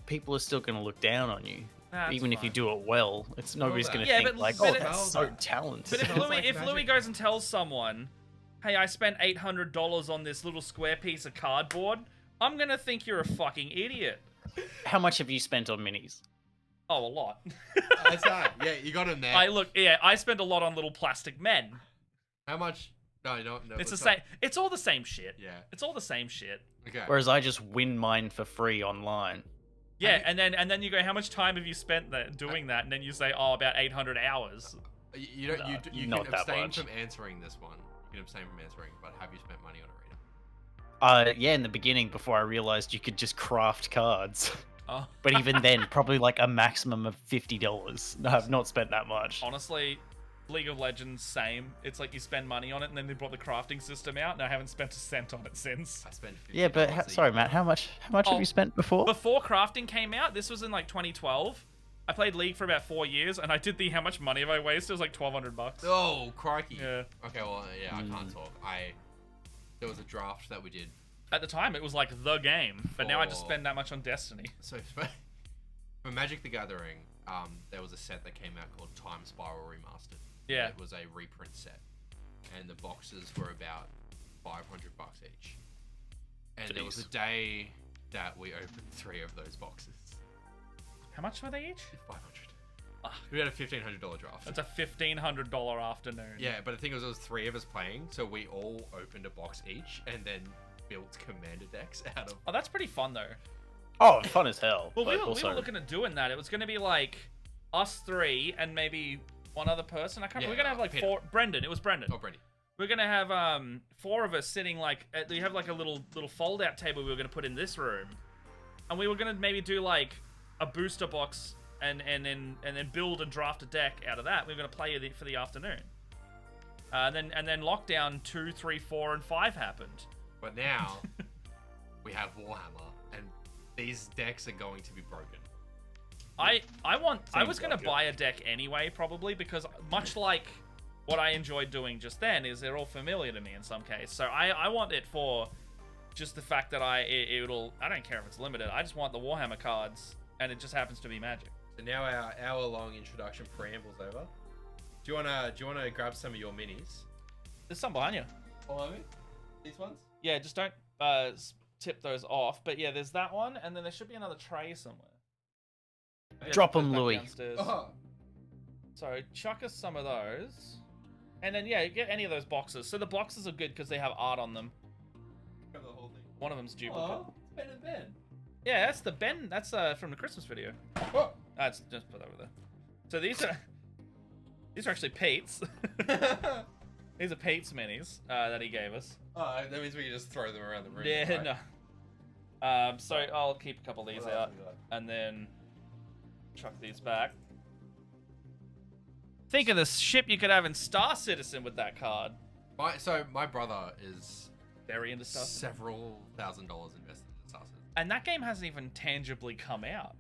people are still going to look down on you. That's Even if you fine. do it well, it's nobody's going to Yeah, think but- like, but oh, it- that's so talented. But if Sounds Louis, like if magic. Louis goes and tells someone, hey, I spent $800 on this little square piece of cardboard, I'm gonna think you're a fucking idiot. How much have you spent on minis? Oh, a lot. That's that. Yeah, you got him there. I spend a lot on little plastic men. How much? No. It's the let's same. not- It's all the same shit. Yeah. It's all the same shit. Okay. Whereas I just win mine for free online. Yeah, and then you go, how much time have you spent doing that? And then you say, oh, about 800 hours. You don't. You not can that abstain much. from answering this one. You can abstain from answering. But have you spent money on Arena? Yeah, in the beginning, before I realized you could just craft cards. Oh. But even then, probably like a maximum of $50. No, I've not spent that much. Honestly, League of Legends, same. It's like you spend money on it, and then they brought the crafting system out, and I haven't spent a cent on it since. I spent. Yeah, but $50 sorry, each. Matt. How much Oh, have you spent before? Before crafting came out, this was in like 2012. I played League for about 4 years, and I did the how much money have I wasted? It was like $1,200. Oh, crikey. Yeah. Okay, well, yeah, I can't talk. There was a draft that we did. At the time, it was like the game, but now I just For- spend that much on Destiny. So for Magic the Gathering, there was a set that came out called Time Spiral Remastered. Yeah. It was a reprint set, and the boxes were about $500 each. And there was a Jeez. day that we opened 3 of those boxes. How much were they each? 500. Ah. We had a $1,500 draft. That's a $1,500 afternoon. Yeah, but the thing was, there was 3 of us playing, so we all opened a box each, and then built commander decks out of. Oh, that's pretty fun though. Oh, fun as hell. Well, we but were also, looking at doing that. It was going to be like us 3 and maybe one other person. I can't. Yeah, we're gonna have like Peter. 4. Brendan. It was Brendan. Oh, Brady. We're gonna have 4 of us sitting like. We have like a little fold out table we were gonna put in this room, and we were gonna maybe do like a booster box and then build and draft a deck out of that. We were gonna play it for the afternoon. And then lockdown 2, 3, 4, and 5 happened. But now we have Warhammer, and these decks are going to be broken. I was Seems gonna like it. buy a deck anyway, probably because much like what I enjoyed doing just then is they're all familiar to me in some case. So I want it for just the fact that it'll. I don't care if it's limited. I just want the Warhammer cards, and it just happens to be Magic. So now our hour-long introduction preamble's over. Do you wanna grab some of your minis? There's some behind you. Follow me. These ones. Yeah, just don't tip those off. But yeah, there's that one, and then there should be another tray somewhere. Yeah, Drop put 'em, that Louis. downstairs. Oh. So chuck us some of those, and then yeah, get any of those boxes. So the boxes are good because they have art on them. Grab the whole thing. One of them's duplicate. Oh, it's Ben and Ben. Yeah, that's the Ben. That's from the Christmas video. Oh. That's just put over there. So these are actually Pete's. These are Pete's minis that he gave us. Oh, that means we can just throw them around the room. Yeah, right? no. So I'll keep a couple of these What else out we got? and then chuck these back. Think of the ship you could have in Star Citizen with that card. My brother is Very into Star Citizen. several $1,000s invested in Star Citizen. And that game hasn't even tangibly come out.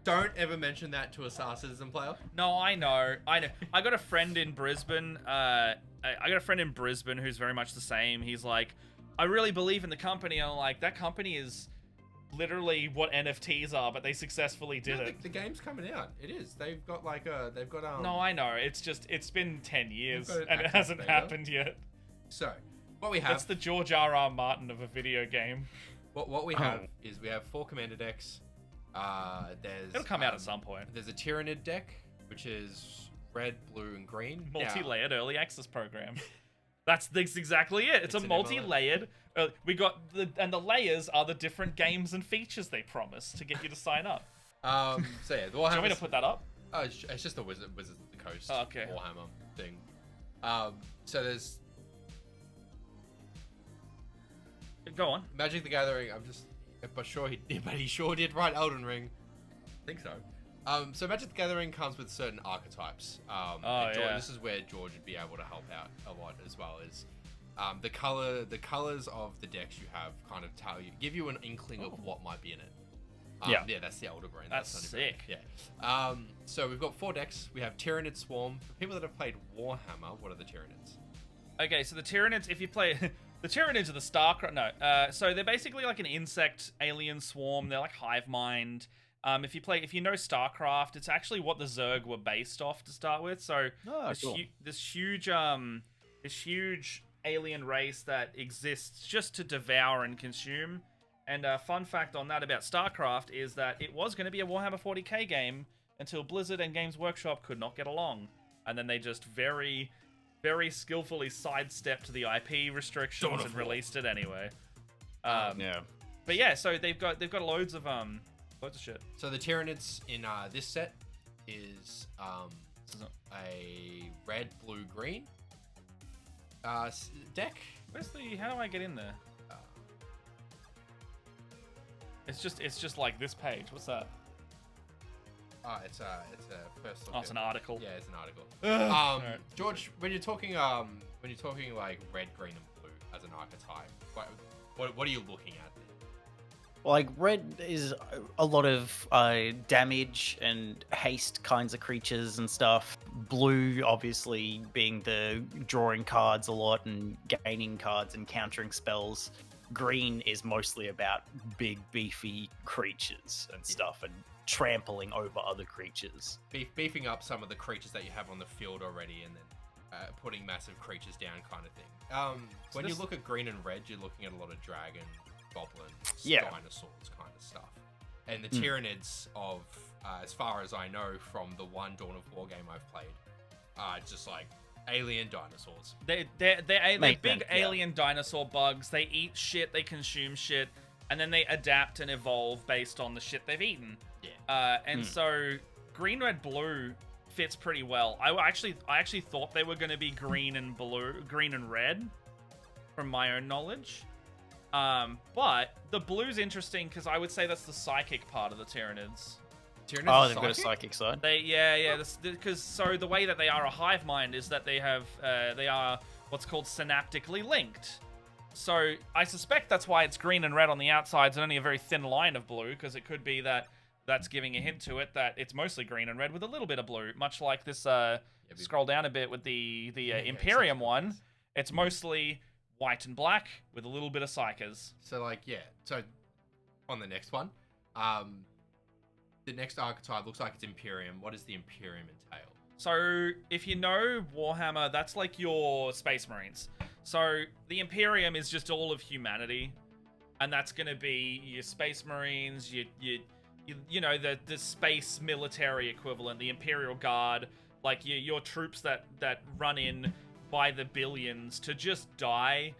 Don't ever mention that to a Star Citizen player. No, I know. I got a friend in Brisbane. I got a friend in Brisbane who's very much the same. He's like, I really believe in the company. And I'm like, that company is literally what NFTs are, but they successfully did No, it. the game's coming out. It is. They've got No, I know. It's just, it's been 10 years got an and it active hasn't beta. happened yet. So, what we have. It's the George R.R. Martin of a video game. What we have is we have 4 commander decks. There's It'll come out at some point. There's a Tyrannid deck, which is red, blue, and green. Now, Multi-layered early access program. That's exactly it. It's a an multi-layered. We got the layers are the different games and features they promise to get you to sign up. So yeah, the Do you want me Warhammer. to put that up? Oh, it's just the Wizards of the Coast Warhammer thing. So there's Go on. Magic the Gathering. But he sure did write Elden Ring. I think so. So Magic the Gathering comes with certain archetypes. This is where George would be able to help out a lot as well. Is the colors of the decks you have kind of give you an inkling of what might be in it. Yeah, that's the Elder Brain. That's sick. Yeah. So we've got 4 decks. We have Tyrannid Swarm. For people that have played Warhammer, what are the Tyrannids? Okay, so the Tyranids, if you play... the Tyranids are the Starcraft... No. So they're basically like an insect alien swarm. They're like hive mind. If you know StarCraft, it's actually what the Zerg were based off to start with. So this huge alien race that exists just to devour and consume. And a fun fact on that about StarCraft is that it was going to be a Warhammer 40k game until Blizzard and Games Workshop could not get along. And then they just very, very skillfully sidestepped the IP restrictions and released it anyway. But yeah, so they've got loads of shit. So the Tyranids in this set is a red, blue, green deck. How do I get in there? It's just like this page. What's that? It's a first look. Oh, it's an article. Yeah, it's an article. George, when you're talking like red, green, and blue as an archetype, what are you looking at? Like, red is a lot of damage and haste kinds of creatures and stuff. Blue, obviously, being the drawing cards a lot and gaining cards and countering spells. Green is mostly about big, beefy creatures and stuff and trampling over other creatures. Beefing up some of the creatures that you have on the field already and then putting massive creatures down kind of thing. When you look at green and red, you're looking at a lot of dragon, goblins, dinosaurs kind of stuff. And the Tyranids of, as far as I know from the one Dawn of War game I've played, just like alien dinosaurs. They're big alien dinosaur bugs. They eat shit, they consume shit, and then they adapt and evolve based on the shit they've eaten. Yeah. So green, red, blue fits pretty well. I actually thought they were going to be green and red, from my own knowledge. But the blue's interesting because I would say that's the psychic part of the Tyranids. They've got a psychic side. Because so the way that they are a hive mind is that they are what's called synaptically linked. So I suspect that's why it's green and red on the outsides and only a very thin line of blue, because it could be that that's giving a hint to it that it's mostly green and red with a little bit of blue, much like this. Scroll down a bit with the Imperium one. It's mostly white and black with a little bit of psychers. So so on the next one, the next archetype looks like it's Imperium. What does the Imperium entail? So if you know Warhammer, that's like your Space Marines. So the Imperium is just all of humanity, and that's going to be your Space Marines, you know, the space military equivalent, the Imperial Guard, like your troops that run in by the billions to just die.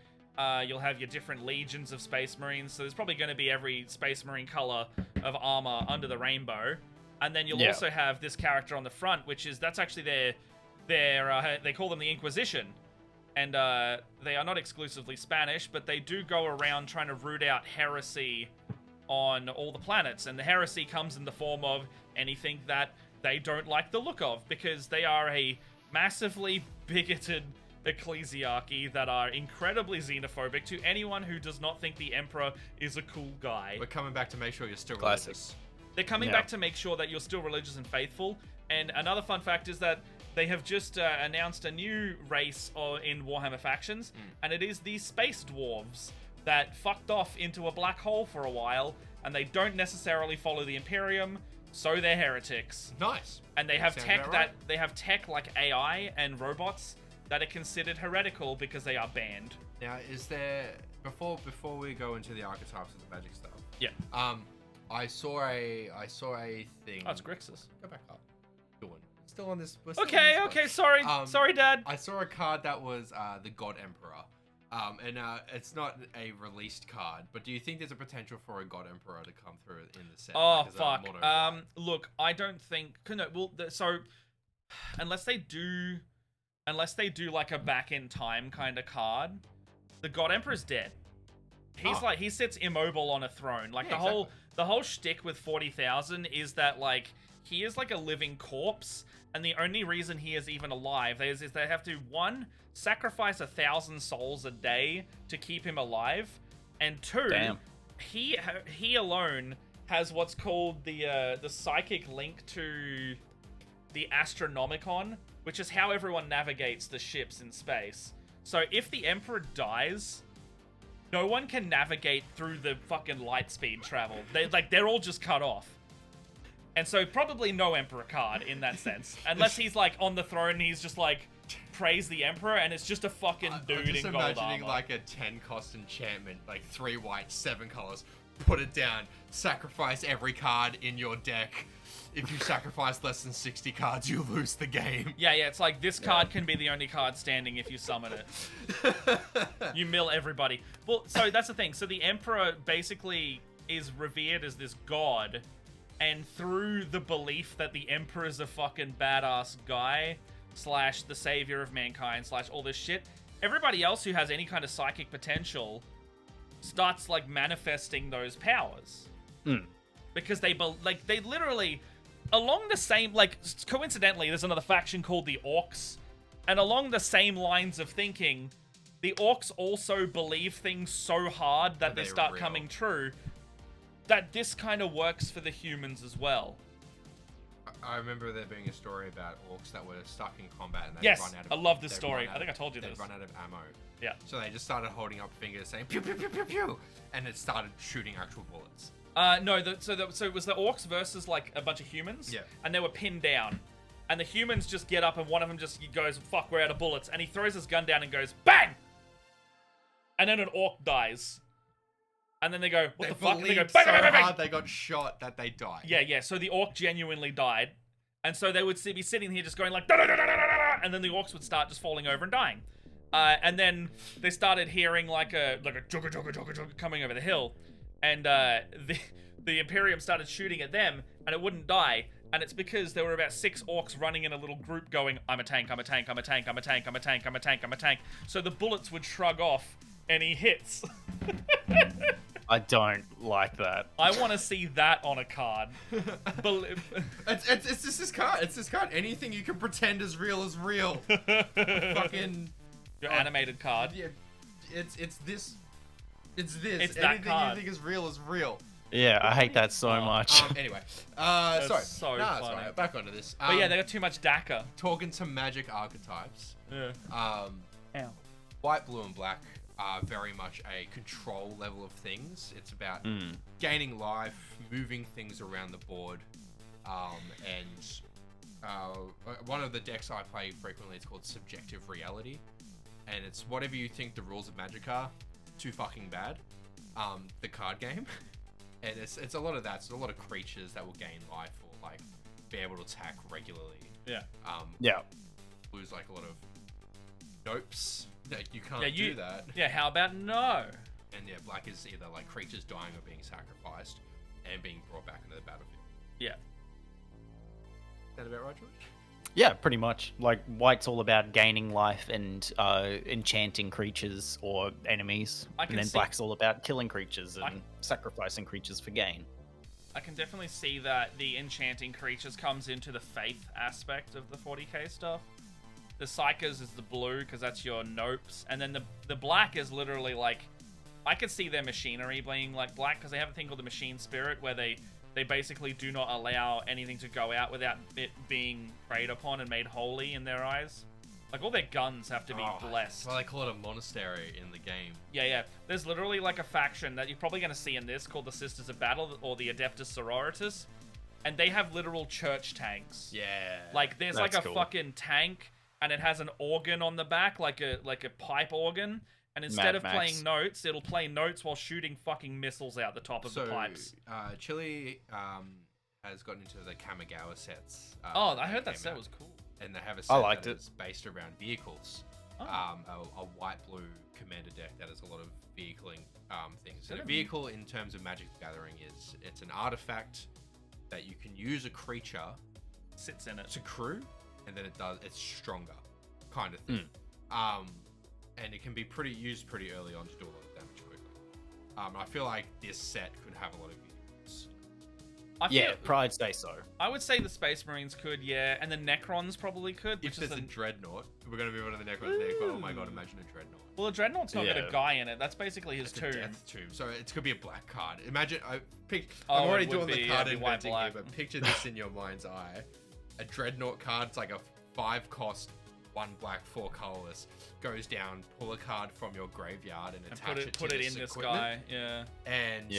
You'll have your different legions of Space Marines, so there's probably going to be every Space Marine color of armor under the rainbow. And then you'll also have this character on the front, that's actually they call them the Inquisition. And they are not exclusively Spanish, but they do go around trying to root out heresy on all the planets. And the heresy comes in the form of anything that they don't like the look of, because they are a massively bigoted ecclesiarchy that are incredibly xenophobic to anyone who does not think the Emperor is a cool guy. We're coming back to make sure you're still religious. They're coming back to make sure that you're still religious and faithful. And another fun fact is that they have just announced a new race in Warhammer Factions, and it is the Space Dwarves that fucked off into a black hole for a while, and they don't necessarily follow the Imperium, so they're heretics. Nice. And they have tech like AI and robots that are considered heretical because they are banned. Now, is there before we go into the archetypes of the magic stuff? Yeah. I saw a thing. Oh, it's Grixis. Go back up. Good one. Still on this. Okay. Sorry, Dad. I saw a card that was the God Emperor. And it's not a released card, but do you think there's a potential for a God Emperor to come through in the set? Oh like, as a fuck. mono card? Look, I don't think. No, well, so unless they do like a back in time kind of card, the God Emperor's dead. He's like, he sits immobile on a throne. Like Yeah, the whole shtick with 40,000 is that like he is like a living corpse, and the only reason he is even alive is they have to, one, sacrifice 1,000 souls a day to keep him alive, and two, Damn. he alone has what's called the psychic link to the Astronomicon, which is how everyone navigates the ships in space. So if the Emperor dies, no one can navigate through the fucking light speed travel. They're all just cut off. And so probably no Emperor card in that sense. Unless he's like on the throne and he's just like, praise the Emperor, and it's just a fucking dude I'm just in gold imagining armor. like a 10 cost enchantment, like 3 white, 7 colors. Put it down. Sacrifice every card in your deck. If you sacrifice less than 60 cards, you lose the game. Yeah, it's like this card can be the only card standing if you summon it. You mill everybody. Well, so that's the thing. So the Emperor basically is revered as this god, and through the belief that the Emperor is a fucking badass guy, slash the savior of mankind, slash all this shit, everybody else who has any kind of psychic potential starts like manifesting those powers. Because they literally, along the same, like, coincidentally, there's another faction called the Orcs, and along the same lines of thinking, the Orcs also believe things so hard that they start coming true, that this kind of works for the humans as well. I remember there being a story about orcs that were stuck in combat and Yes, run out of, I love this they'd story. run out I think I told you they'd this. run out of ammo. Yeah. So they just started holding up fingers saying pew pew pew pew pew, and it started shooting actual bullets. No, so it was the Orcs versus like a bunch of humans, Yeah. and they were pinned down, and the humans just get up, and one of them just goes, "Fuck, we're out of bullets," and he throws his gun down and goes, "Bang!" And then an Orc dies, and then they go, "What the fuck?" And they go, believed "Bang, so bang, bang, bang!" hard they got shot that they died. Yeah. So the Orc genuinely died, and so they would be sitting here just going like, "Da, da, da, da, da, da, da," and then the Orcs would start just falling over and dying. And then they started hearing like a jugga jugga jugga jugga coming over the hill, and the Imperium started shooting at them, and it wouldn't die. And it's because there were about 6 Orcs running in a little group going, "I'm a tank, I'm a tank, I'm a tank, I'm a tank, I'm a tank, I'm a tank, I'm a tank." So the bullets would shrug off, and he hits. I don't like that. I want to see that on a card. It's just this card. It's this card. Anything you can pretend is real is real. Fucking Your animated card. yeah. It's this. It's this. It's that Anything card. you think is real is real. Yeah, I hate that so much. Anyway, That's sorry. so Nah, it's funny. alright. Back onto this. But yeah, they got too much DACA. talking to magic archetypes. Yeah. Ow. White, blue, and black are very much a control level of things. It's about gaining life, moving things around the board, and one of the decks I play frequently is called Subjective Reality, and it's whatever you think the rules of Magic are, too fucking bad. The card game, and it's a lot of that. It's a lot of creatures that will gain life or like be able to attack regularly. Yeah. Yeah. Blue's like a lot of nopes that you can't Yeah, do that. Yeah, how about no? And yeah, black is either like creatures dying or being sacrificed and being brought back into the battlefield. Yeah. Is that about right, George? Yeah, pretty much. Like, white's all about gaining life and enchanting creatures or enemies. I And can then see- black's all about killing creatures and sacrificing creatures for gain. I can definitely see that the enchanting creatures comes into the faith aspect of the 40k stuff. The Psychers is the blue because that's your nopes, and then the black is literally like, I could see their machinery being like black because they have a thing called the machine spirit where they basically do not allow anything to go out without it being preyed upon and made holy in their eyes. Like all their guns have to be blessed. Well, they call it a monastery in the game. Yeah. There's literally like a faction that you're probably going to see in this called the Sisters of Battle or the Adeptus Sororitas, and they have literal church tanks. Yeah. Like there's That's like a cool. fucking tank, and it has an organ on the back, like a pipe organ. And instead Mad of Max. playing notes, it'll play notes while shooting fucking missiles out the top of the pipes. Chile has gotten into the Kamigawa sets. Oh, that I heard that came set out. was cool. And they have a set I liked that it. is based around vehicles. Oh. A white-blue commander deck that has a lot of vehicling things. So a vehicle in terms of Magic the Gathering it's an artifact that you can use a creature Sits in it. to crew, and then it's stronger, kind of thing. And it can be used pretty early on to do a lot of damage quickly. I feel like this set could have a lot of vehicles. I'd say so. I would say the Space Marines could, yeah, and the Necrons probably could. If there's a Dreadnought, we're going to move on to the Necrons. Oh my god, imagine a Dreadnought. Well, a Dreadnought's not got a guy in it. That's basically his tomb. Death tomb. So it could be a black card. Imagine, I'm it already would doing the be, card it'd be white, inventing here, black. but picture this in your mind's eye. A Dreadnought card, it's like a 5-cost, 1 black, 4 colorless, goes down, pull a card from your graveyard and attach it to put it this in this equipment. guy, yeah. And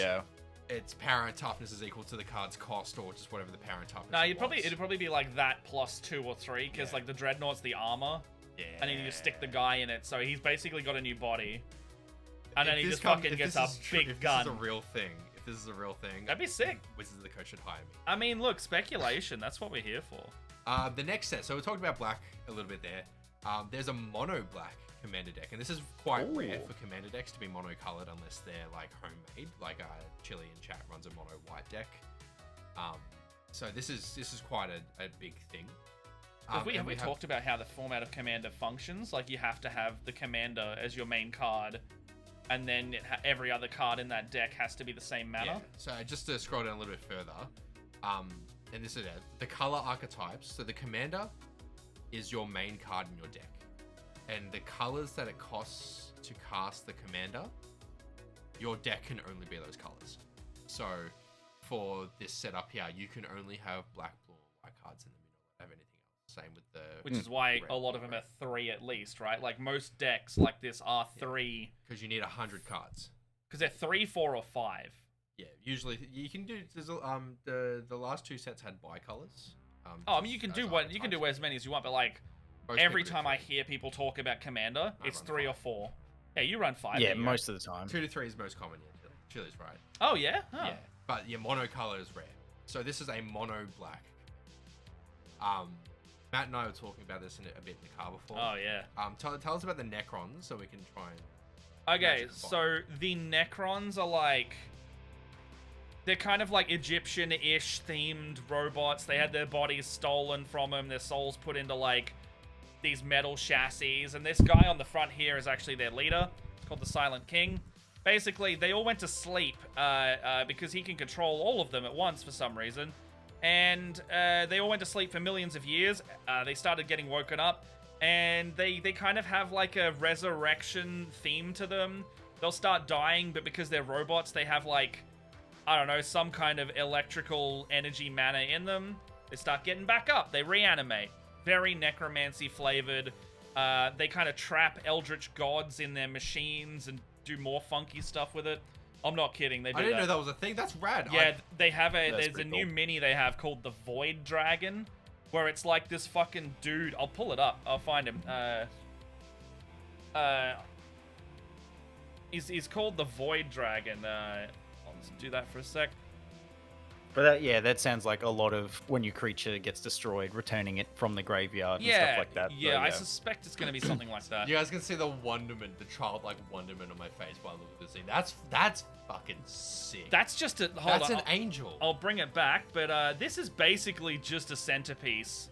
its power and toughness is equal to the card's cost, or just whatever the power and toughness. No, it'd probably be like that plus 2 or 3, because like the Dreadnought's the armor, and then you just stick the guy in it, so he's basically got a new body, and then he just fucking gets a big gun. If this is a real thing, that'd be sick. Wizards of the Coast should hire me. I mean, look, speculation. That's what we're here for. The next set. So we talked about black a little bit there. There's a mono black commander deck, and this is quite rare for commander decks to be monocolored unless they're like homemade. Like Chili in chat runs a mono white deck. So this is quite a big thing. Have we talked about how the format of Commander functions? Like, you have to have the Commander as your main card, and then every other card in that deck has to be the same mana. Yeah. So just to scroll down a little bit further, and this is it. The color archetypes. So the Commander is your main card in your deck, and the colors that it costs to cast the Commander, your deck can only be those colors. So for this setup here, you can only have black, blue, or white cards in them. You don't have anything else. Same with the... Which is why a lot of them are 3 at least, right? Like, most decks like this are 3. Because you need 100 cards. Because they're 3, 4, or 5. Yeah, usually you can do... There's the last 2 sets had bicolors. I mean, you can do as many as you want, but like, every time I hear people talk about Commander, it's 3 or 4. Yeah, you run 5. Yeah, most of the time. 2 to 3 is most common, yeah. Chili's right. Oh, yeah? Oh. Yeah, but your monocolor is rare. So this is a mono black. Matt and I were talking about this a bit in the car before. Oh, yeah. Tell us about the Necrons so we can try and... Okay, so the Necrons are like... They're kind of like Egyptian-ish themed robots. They had their bodies stolen from them, their souls put into like these metal chassis. And this guy on the front here is actually their leader. It's called the Silent King. Basically, they all went to sleep because he can control all of them at once for some reason. And they all went to sleep for millions of years. They started getting woken up. And they kind of have like a resurrection theme to them. They'll start dying, but because they're robots, they have like... I don't know, some kind of electrical energy mana in them. They start getting back up. They reanimate. Very necromancy flavored. They kind of trap eldritch gods in their machines and do more funky stuff with it. I'm not kidding. They do I didn't know that was a thing. That's rad. Yeah, they have there's a new mini they have called the Void Dragon, where it's like this fucking dude. I'll pull it up. I'll find him. He's called the Void Dragon. Let's do that for a sec. But that sounds like a lot of when your creature gets destroyed, returning it from the graveyard and stuff like that. Yeah, I suspect it's going to be something like that. You guys can see the wonderment, the childlike wonderment on my face while I look at this thing. That's fucking sick. That's just a... That's an angel. I'll bring it back, but this is basically just a centerpiece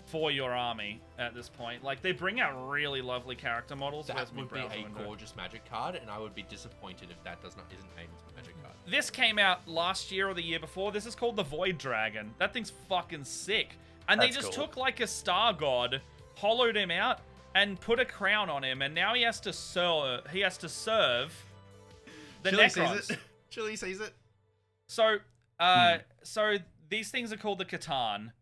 for your army at this point. Like, they bring out really lovely character models. That would be a gorgeous Magic card, and I would be disappointed if that isn't named Magic card. This came out last year or the year before. This is called the Void Dragon. That thing's fucking sick. And they just took like a star god, hollowed him out, and put a crown on him, and now he has to serve. The Chili Necrons. sees it. Chili sees it. So, so these things are called the Catan.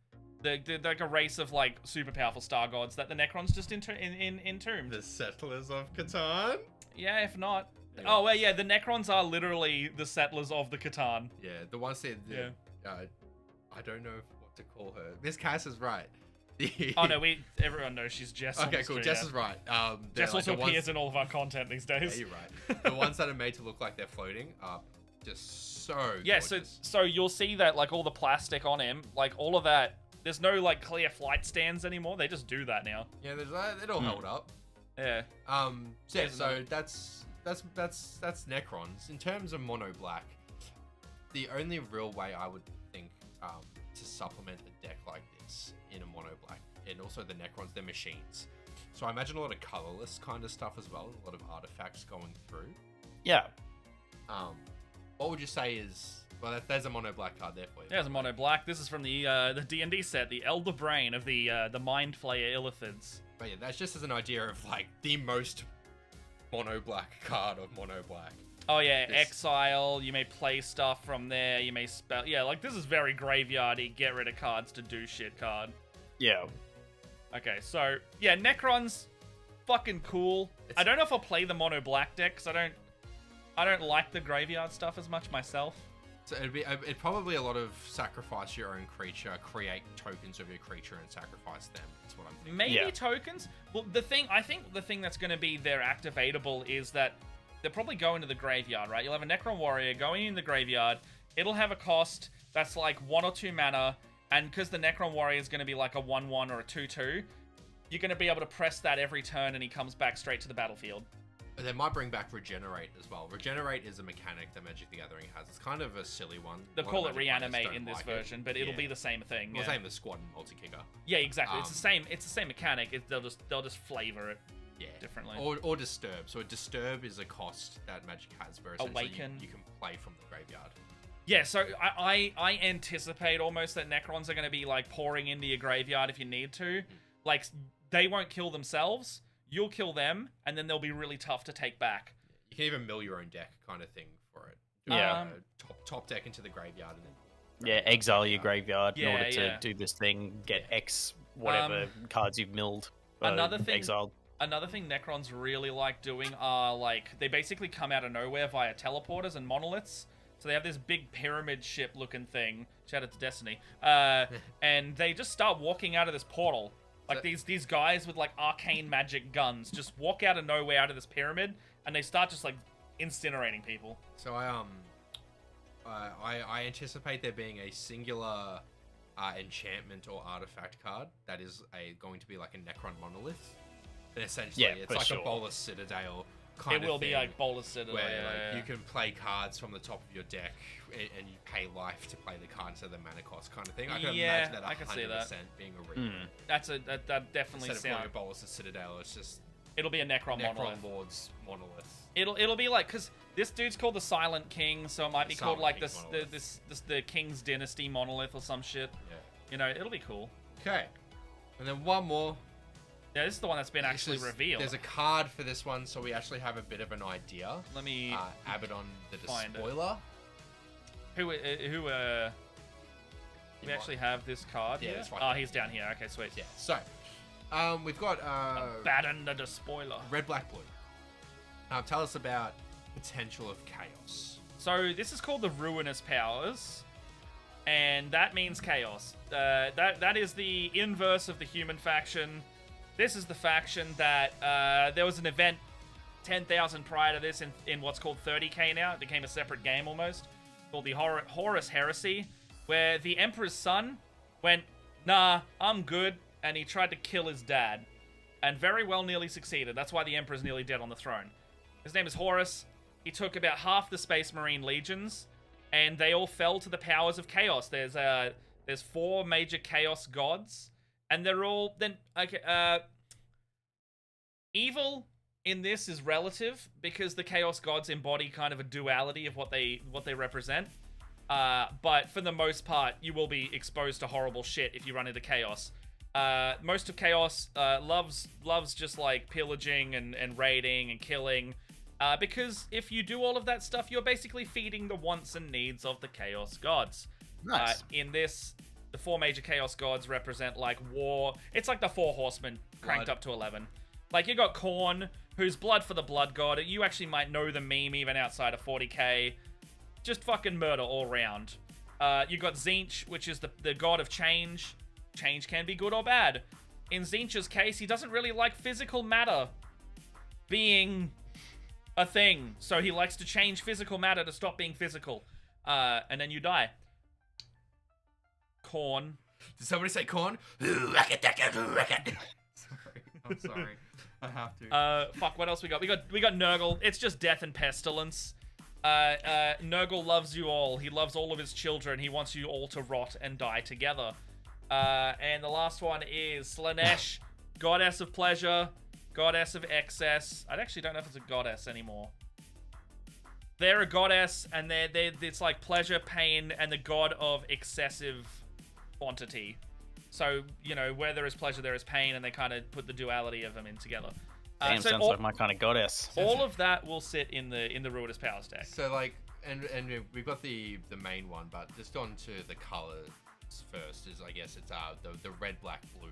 They're like a race of like super powerful star gods that the Necrons just entombed. The settlers of Catan. Yeah, if not. Yeah. Oh, well, yeah, the Necrons are literally the settlers of the Catan. Yeah, the ones that... I don't know what to call her. Miss Cass is right. Oh, no, everyone knows she's Jess. Okay, cool. Jess is right. Jess also appears in all of our content these days. Yeah, you're right. The ones that are made to look like they're floating are just so Yeah, gorgeous. so you'll see that, like, all the plastic on him, like, all of that, there's no, like, clear flight stands anymore. They just do that now. Yeah, it all held up. Yeah. So, Here's another- that's Necrons. In terms of mono black, the only real way I would think to supplement a deck like this in a mono black, and also the Necrons, they're machines. So I imagine a lot of colorless kind of stuff as well, a lot of artifacts going through. Yeah. What would you say is... Well, there's a mono black card there for you. There's a mono black. This is from the D&D set, the Elder Brain of the Mind Flayer Illithids. But yeah, that's just as an idea of like the most mono black card of mono black. Oh yeah, This- Exile. You may play stuff from there. You may spell. Yeah, like this is very graveyardy. Get rid of cards to do shit card. Yeah. Okay, so yeah, Necrons, fucking cool. I don't know if I'll play the mono black deck because I don't like the graveyard stuff as much myself. So it'd probably a lot of sacrifice your own creature, create tokens of your creature, and sacrifice them. That's what I'm thinking. Maybe Yeah. tokens. Well, I think the thing that's going to be their activatable is that they'll probably go into the graveyard, right? You'll have a Necron Warrior going in the graveyard. It'll have a cost that's like 1 or 2 mana, and because the Necron Warrior is going to be like a 1/1 or a 2/2, you're going to be able to press that every turn, and he comes back straight to the battlefield. They might bring back Regenerate as well. Regenerate is a mechanic that Magic the Gathering has. It's kind of a silly one. They'll A lot call of it Magic players Reanimate don't in this like version, it. but it'll Yeah. be the same thing. Well, Yeah, same as Squad and Multi-Kicker. yeah, exactly. It's the Um, same. It's the same mechanic. They'll just flavor it. Yeah. Differently. Or Disturb. So a Disturb is a cost that Magic has, where essentially Awaken. you can play from the graveyard. Yeah, so I anticipate almost that Necrons are going to be like pouring into your graveyard if you need to. Like they won't kill themselves. You'll kill them, and then they'll be really tough to take back. You can even mill your own deck kind of thing for it. Yeah. Top deck into the graveyard and then... Yeah, exile your graveyard in Yeah, order to yeah. do this thing, get X whatever cards you've milled. Another thing- Exiled. Another thing Necrons really like doing are like they basically come out of nowhere via teleporters and monoliths. So they have this big pyramid ship looking thing. Shout out to Destiny. And they just start walking out of this portal. Like So- these guys with like arcane magic guns just walk out of nowhere out of this pyramid, and they start just like incinerating people. So I anticipate there being a singular enchantment or artifact card that is going to be like a Necron monolith. And essentially, Yeah, it's for like sure. a Bolas Citadel kind It of will be thing, like Bolas Citadel. where yeah. you can play cards from the top of your deck and you pay life to play the cards at the mana cost kind of thing. I can Yeah, imagine that 100% I can see that. being a real. that definitely Instead of calling sounds. it Bolas Citadel, it's just It'll be a Necron Necron monolith. Lord's monolith. It'll be like because this dude's called the Silent King, so it might be called Silent like King this monolith. the King's Dynasty monolith or some shit. Yeah. You know, it'll be cool. Okay. And then one more. Yeah, this is the one that's been actually This is- revealed. There's a card for this one, so we actually have a bit of an idea. Let me Abaddon the find it. Despoiler. who You we actually have this card. Yeah, here? it's right Oh, there. he's down here. Okay, sweet. Yeah. So, we've got Abaddon the Despoiler. red, black, blue. Tell us about potential of chaos. So this is called the Ruinous Powers, and that means chaos. That is the inverse of the human faction. This is the faction that there was an event 10,000 prior to this in what's called 30k now. It became a separate game almost, called the Horus Heresy, where the Emperor's son went, nah, I'm good, and he tried to kill his dad, and very well nearly succeeded. That's why the Emperor's nearly dead on the throne. His name is Horus. He took about half the Space Marine legions, and they all fell to the powers of chaos. There's 4 major chaos gods, and they're all evil in this is relative because the chaos gods embody kind of a duality of what they represent. But for the most part, you will be exposed to horrible shit if you run into chaos. Most of chaos loves just like pillaging and raiding and killing. Because if you do all of that stuff, you're basically feeding the wants and needs of the chaos gods. Nice. In this, the 4 major chaos gods represent like war. It's like the 4 horsemen cranked Blood. up to 11. Like you got Khorne, who's blood for the blood god. You actually might know the meme even outside of 40k. Just fucking murder all round. You got Tzeentch, which is the god of change. Change can be good or bad. In Tzeentch's case, he doesn't really like physical matter being a thing. So he likes to change physical matter to stop being physical. And then you die. Khorne. Did somebody say corn? Sorry. I'm sorry. I have to. Fuck, what else we got? We got Nurgle. It's just death and pestilence. Nurgle loves you all. He loves all of his children. He wants you all to rot and die together. And the last one is Slanesh, goddess of pleasure, goddess of excess. I actually don't know if it's a goddess anymore. They're a goddess, and it's like pleasure, pain, and the god of excessive quantity. So, you know, where there is pleasure, there is pain, and they kind of put the duality of them in together. Damn, sounds like my kind of goddess. All of that will sit in the Ruinous Powers deck. So, like, and we've got the main one, but just on to the colors first is, I guess, it's the red, black, blue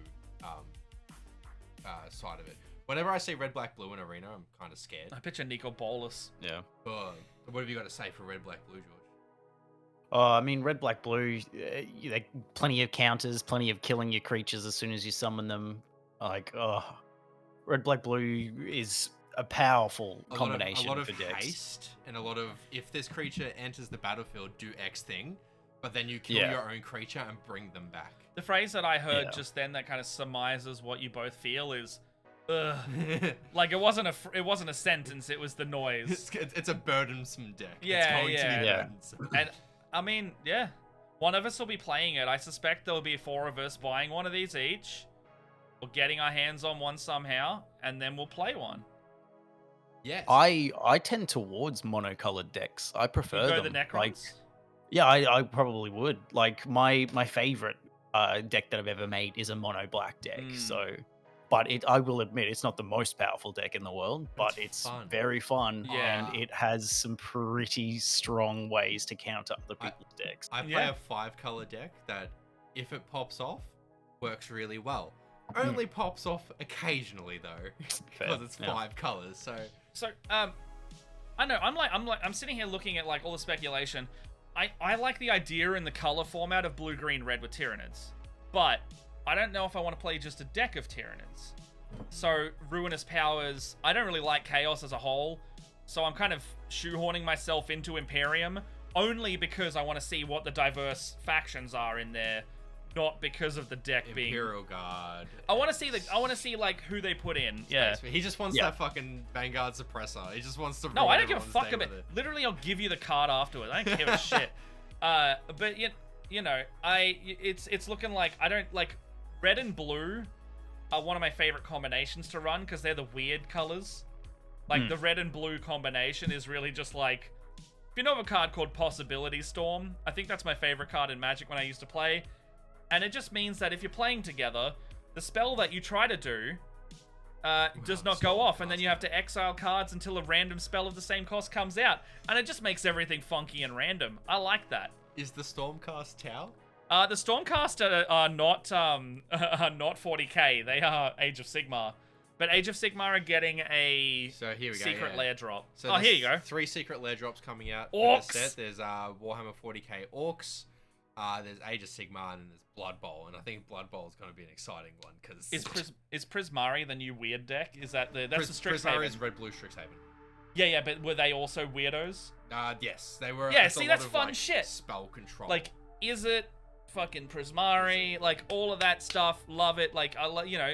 side of it. Whenever I see red, black, blue in Arena, I'm kind of scared. I picture Nico Bolas. Yeah. What have you got to say for red, black, blue, George? I mean, red, black, blue, plenty of counters, plenty of killing your creatures as soon as you summon them. Like, red, black, blue is a powerful combination a lot of for decks. Haste and a lot of, if this creature enters the battlefield, do X thing, but then you kill your own creature and bring them back. The phrase that I heard just then that kind of surmises what you both feel is, ugh. Like, it wasn't a sentence, it was the noise. It's a burdensome deck. Yeah, it's going to be burdensome. And I mean, yeah, one of us will be playing it. I suspect there'll be 4 of us buying one of these each, or getting our hands on one somehow, and then we'll play one. Yes. I tend towards monocolored decks. I prefer You go them. the Necrons? Like, yeah, I probably would. Like, my favorite deck that I've ever made is a mono black deck. So, but I will admit, it's not the most powerful deck in the world, but it's fun. very fun. Yeah. And it has some pretty strong ways to counter other people's decks. I play a 5-color deck that, if it pops off, works really well. Only pops off occasionally though, because it's 5 colors. So I know I'm sitting here looking at like all the speculation. I like the idea in the color format of blue, green, red with Tyranids, but I don't know if I want to play just a deck of Tyranids. So Ruinous Powers, I don't really like Chaos as a whole, so I'm kind of shoehorning myself into Imperium only because I want to see what the diverse factions are in there. Not because of the deck being Imperial Guard. I want to see like who they put in. Yeah. He just wants that fucking Vanguard suppressor. He just wants to. No, I don't give a fuck about it. Literally, I'll give you the card afterwards. I don't give a shit. But you know, it's looking like I don't like red and blue are one of my favorite combinations to run because they're the weird colors. Like the red and blue combination is really just like, if you know of a card called Possibility Storm, I think that's my favorite card in Magic when I used to play. And it just means that if you're playing together, the spell that you try to do does not go off, and then you have to exile cards until a random spell of the same cost comes out. And it just makes everything funky and random. I like that. Is the Stormcast Tau? The Stormcast are not 40k. They are Age of Sigmar. But Age of Sigmar are getting a secret lair drop. So here you go. 3 secret lair drops coming out. Orcs! Set. There's Warhammer 40k Orcs. There's Age of Sigmar, and there's Blood Bowl, and I think Blood Bowl is going to be an exciting one because is Prismari the new weird deck? Is that the Strixhaven? Prismari is red blue Strixhaven. Yeah, but were they also weirdos? Yes, they were. Yeah, see, that's fun shit. Spell control. Like, is it fucking Prismari? Like all of that stuff, love it. Like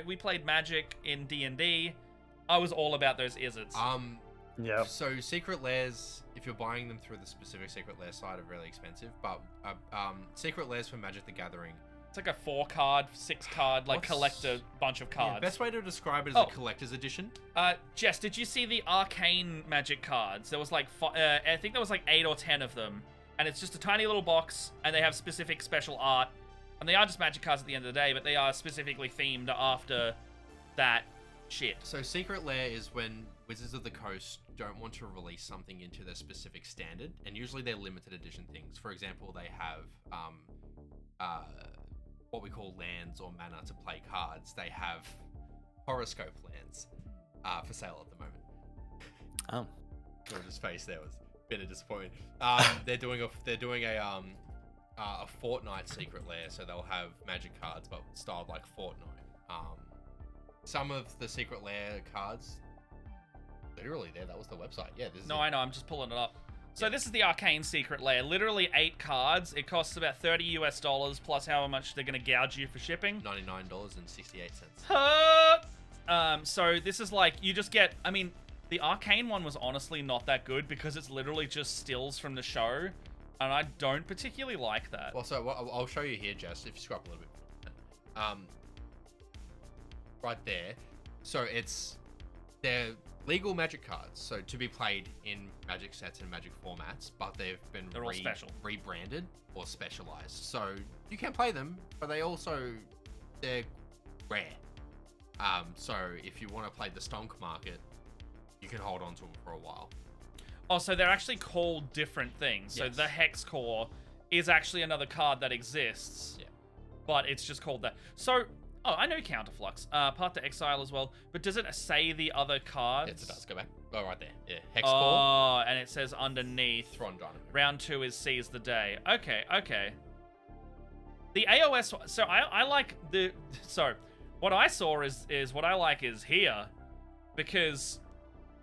we played Magic in D&D. I was all about those Izzets. Yeah. So secret lairs, if you're buying them through the specific secret lair side, are really expensive. But secret lairs for Magic the Gathering, it's like a 4-card, 6-card, like collector bunch of cards. Yeah, best way to describe it is a collector's edition. Jess, did you see the Arcane Magic cards? There was like I think there was like 8 or 10 of them, and it's just a tiny little box, and they have specific special art, and they are just Magic cards at the end of the day, but they are specifically themed after that shit. So secret lair is when Wizards of the Coast don't want to release something into their specific standard, and usually they're limited edition things. For example, they have what we call lands or mana to play cards. They have horoscope lands for sale at the moment. Oh, George's face there was a bit of disappointment. They're doing a Fortnite secret lair, so they'll have Magic cards but styled like Fortnite. Some of the secret lair cards, literally there, that was the website. Yeah, this is I know, I'm just pulling it up. So this is the Arcane Secret Lair. Literally 8 cards. It costs about $30 US plus however much they're going to gouge you for shipping. $99.68. So this is like, you just get, I mean, the arcane one was honestly not that good because it's literally just stills from the show, and I don't particularly like that. Well, so I'll show you here, Jess, if you scroll up a little bit. Right there. So they're legal Magic cards, so to be played in Magic sets and Magic formats, but they're all special. rebranded or specialized. So you can play them, but they're rare. So if you want to play the stonk market, you can hold on to them for a while. Oh, so they're actually called different things. So Yes. the Hex Core is actually another card that exists, Yeah. but it's just called that. So, oh, I know Counterflux. Part to Exile as well. But does it say the other cards? Yes, it does. Go back. Oh, right there. Yeah. Hex Core. Oh, and it says underneath. Thron Dynamo. Round 2 is Seize the Day. Okay. The AOS. So I like the. So what I saw is what I like is here, because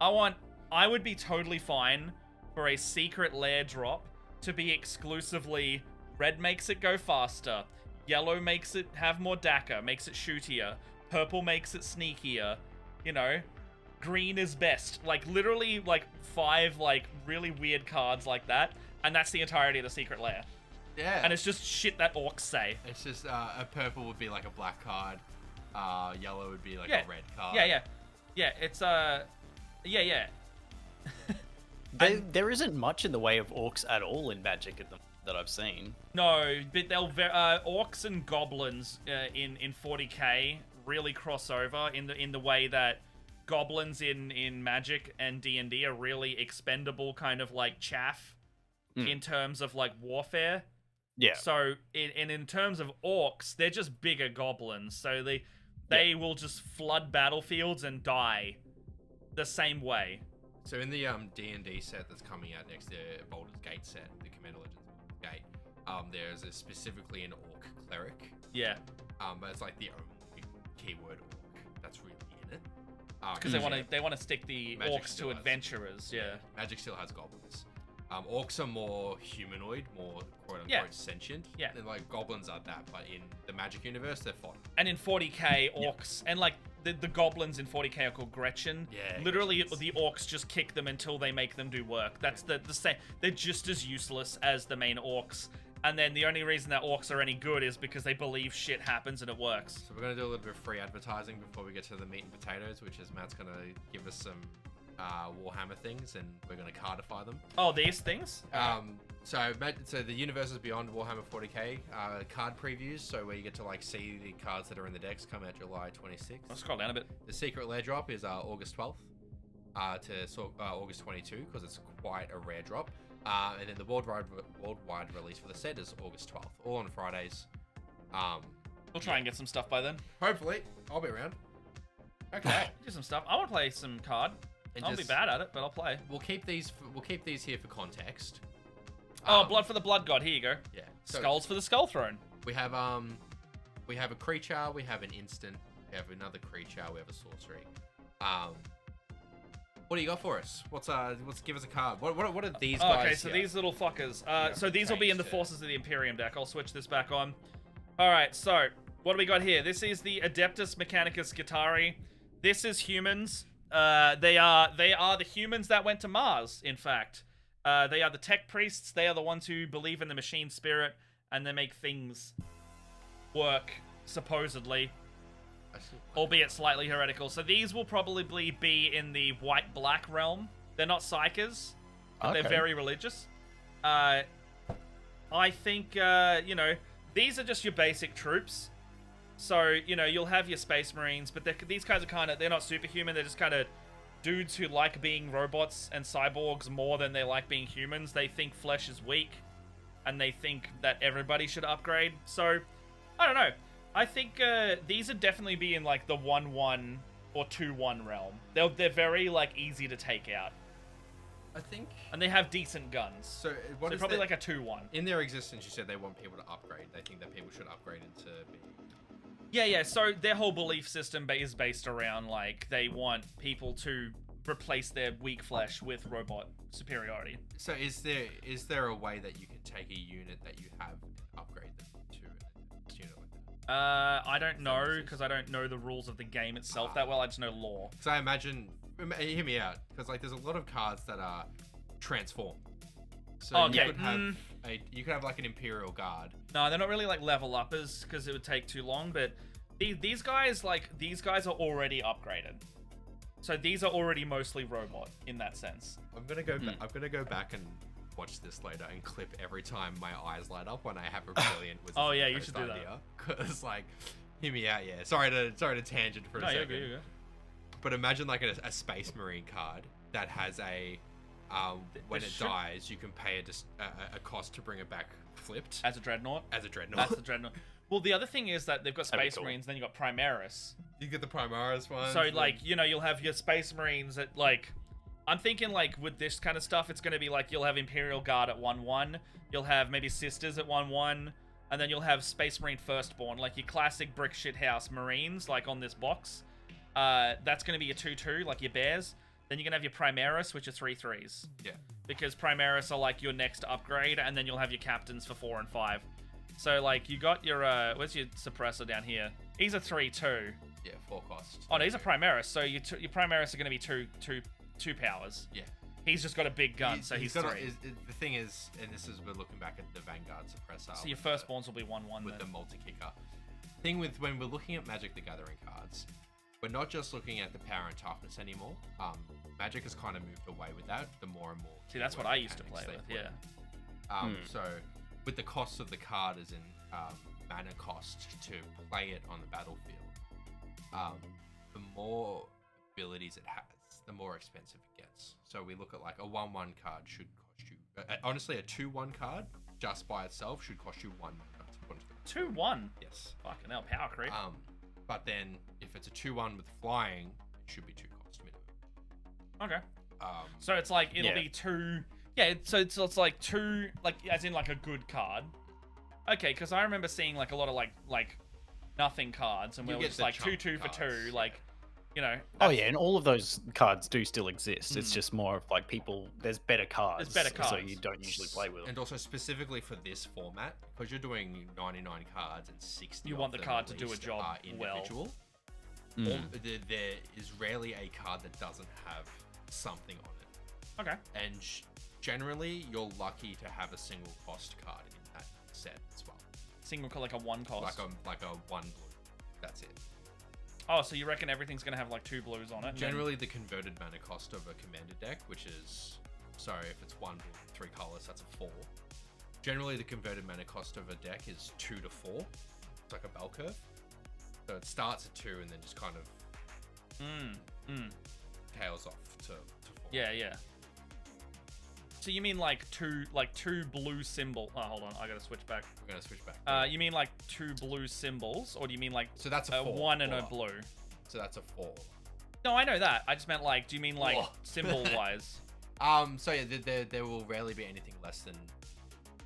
I would be totally fine for a secret lair drop to be exclusively red makes it go faster, yellow makes it have more DACA, makes it shootier, purple makes it sneakier, you know, green is best. Like literally like 5 like really weird cards like that, and that's the entirety of the secret lair. Yeah. And it's just shit that orcs say. It's just a purple would be like a black card, yellow would be like Yeah. a red card. Yeah, it's yeah. There isn't much in the way of orcs at all in Magic that I've seen. No, but they'll orcs and goblins in 40k really cross over in the way that goblins in Magic and D&D are really expendable, kind of like chaff in terms of like warfare. Yeah. So in terms of orcs, they're just bigger goblins. So they will just flood battlefields and die the same way. So in the D&D set that's coming out next, the Baldur's Gate set, the Commander Legends Baldur's Gate, there's specifically an orc cleric. Yeah. But it's like the only keyword orc that's really in it. Because they want to stick the Magic orcs still to has- adventurers. Yeah. Magic still has goblins. Orcs are more humanoid, more quote-unquote Yeah. sentient. Yeah. And like goblins are that, but in the Magic universe, they're fodder. And in 40k, orcs and like the goblins in 40k are called Gretchen. Yeah, Literally, Gretchens. the orcs just kick them until they make them do work. That's the same. They're just as useless as the main orcs. And then the only reason that orcs are any good is because they believe shit happens and it works. So we're gonna do a little bit of free advertising before we get to the meat and potatoes, which is Matt's gonna give us some Warhammer things, and we're gonna cardify them. Oh, these things? So the Universes Beyond Warhammer 40k card previews, so where you get to like see the cards that are in the decks come out July 26th. I'll scroll down a bit. The Secret Lair drop is August 12th to August 22 because it's quite a rare drop. And then the worldwide release for the set is August 12th, all on Fridays. We'll try and get some stuff by then. Hopefully, I'll be around. Okay. Do some stuff. I want to play some card. And I'll be just- bad at it, but I'll play. We'll keep these here for context. Oh, blood for the blood god. Here you go. Yeah. So Skulls for the skull throne. we have a creature, we have an instant, we have another creature, we have a sorcery. What do you got for us? Let's give us a card. What are these guys? Okay, so here? these little fuckers. Yeah, So these will be in the changed it. Forces of the Imperium deck. I'll switch this back on. All right, so what do we got here? This is the Adeptus Mechanicus Guittari. This is humans. They are the humans that went to Mars, in fact. They are the tech priests. They are the ones who believe in the machine spirit, and they make things work, supposedly, albeit slightly heretical. So these will probably be in the white-black realm. They're not psychers, but they're Okay. very religious. I think, these are just your basic troops. So, you'll have your Space Marines, but these guys are they're not superhuman. They're just kind of dudes who like being robots and cyborgs more than they like being humans. They think flesh is weak, and they think that everybody should upgrade. So, I don't know. I think these would definitely be in, like, the 1-1 or 2-1 realm. They're very, like, easy to take out. I think. And they have decent guns. So what So is probably the- like a 2-1. in their existence? You said they want people to upgrade. They think that people should upgrade into being. Yeah. So their whole belief system is based around, like, they want people to replace their weak flesh with robot superiority. So is there a way that you can take a unit that you have and upgrade them to a unit like I don't know because I don't know the rules of the game itself that well. I just know lore. So I imagine, hear me out, because like there's a lot of cards that are transform. So you could have you could have like an Imperial Guard. No, they're not really like level uppers because it would take too long. But these guys are already upgraded. So these are already mostly robot in that sense. I'm gonna go. I'm gonna go back and watch this later and clip every time my eyes light up when I have a brilliant Wizards Oh of yeah, the you Coast should do idea. Because like, hear me out. Yeah, sorry to tangent for a second. You're good, you're good. But imagine like a Space Marine card that has a when it dies, you can pay a cost to bring it back flipped as a dreadnought. As a dreadnought. That's the dreadnought. Well, the other thing is that they've got Space cool. Marines, then you got Primaris. You get the Primaris one. So like, you know, you'll have your Space Marines that like. I'm thinking like with this kind of stuff, it's going to be like you'll have Imperial Guard at 1/1, you'll have maybe Sisters at 1/1, and then you'll have Space Marine Firstborn, like your classic brick shithouse Marines, like on this box. That's going to be your 2/2, like your bears. Then you're going to have your Primaris, which are 3/3s. Yeah. Because Primaris are like your next upgrade, and then you'll have your captains for 4 and 5. So like you got your where's your suppressor down here? He's a 3/2. Yeah, 4 cost. Oh no, he's a Primaris. So your Primaris are going to be two powers. Yeah. He's just got a big gun, so he's 3. The thing is, and this is we're looking back at the Vanguard suppressor. So your firstborns will be 1/1 with then. the multi-kicker. Thing with when we're looking at Magic the Gathering cards, we're not just looking at the power and toughness anymore. Magic has kind of moved away with that. The more and more. See, that's what I used to play with. Yeah. So with the cost of the card as in mana cost to play it on the battlefield, the more abilities it has, the more expensive it gets. So we look at like a 1/1 card should cost you honestly a 2/1 card just by itself should cost you 1 mana to put into the 2/1. Yes. Fucking hell, power creep. But then if it's a 2/1 with flying, it should be 2 cost minimum. Okay. So it's like it'll be 2. Yeah. So it's like 2, like as in like a good card. Okay, because I remember seeing like a lot of like nothing cards, and we were just like 2/2 for 2, like. You know. Oh yeah, and all of those cards do still exist. It's just more of like there's better cards. There's better cards. So you don't usually play with them. And also specifically for this format, because you're doing 99 cards and 60 you want the card to do a job individual. well. There is rarely a card that doesn't have something on it. Okay. And generally, you're lucky to have a single cost card in that set as well. Single, like a 1 cost? Like a 1 blue. That's it. Oh, so you reckon everything's going to have like 2 blues on it? Generally, the converted mana cost of a commander deck, which is... Sorry, if it's 1 blue, 3 colors, that's a 4. Generally, the converted mana cost of a deck is 2 to 4. It's like a bell curve. So it starts at 2 and then just kind of... tails off to 4. Yeah, yeah. So you mean like two blue symbol? Oh, hold on, I gotta switch back. We're gonna switch back. You mean like 2 blue symbols, or do you mean like so that's a 4, 1 and a blue? So that's a 4. No, I know that. I just meant like, do you mean like symbol wise? So yeah, there will rarely be anything less than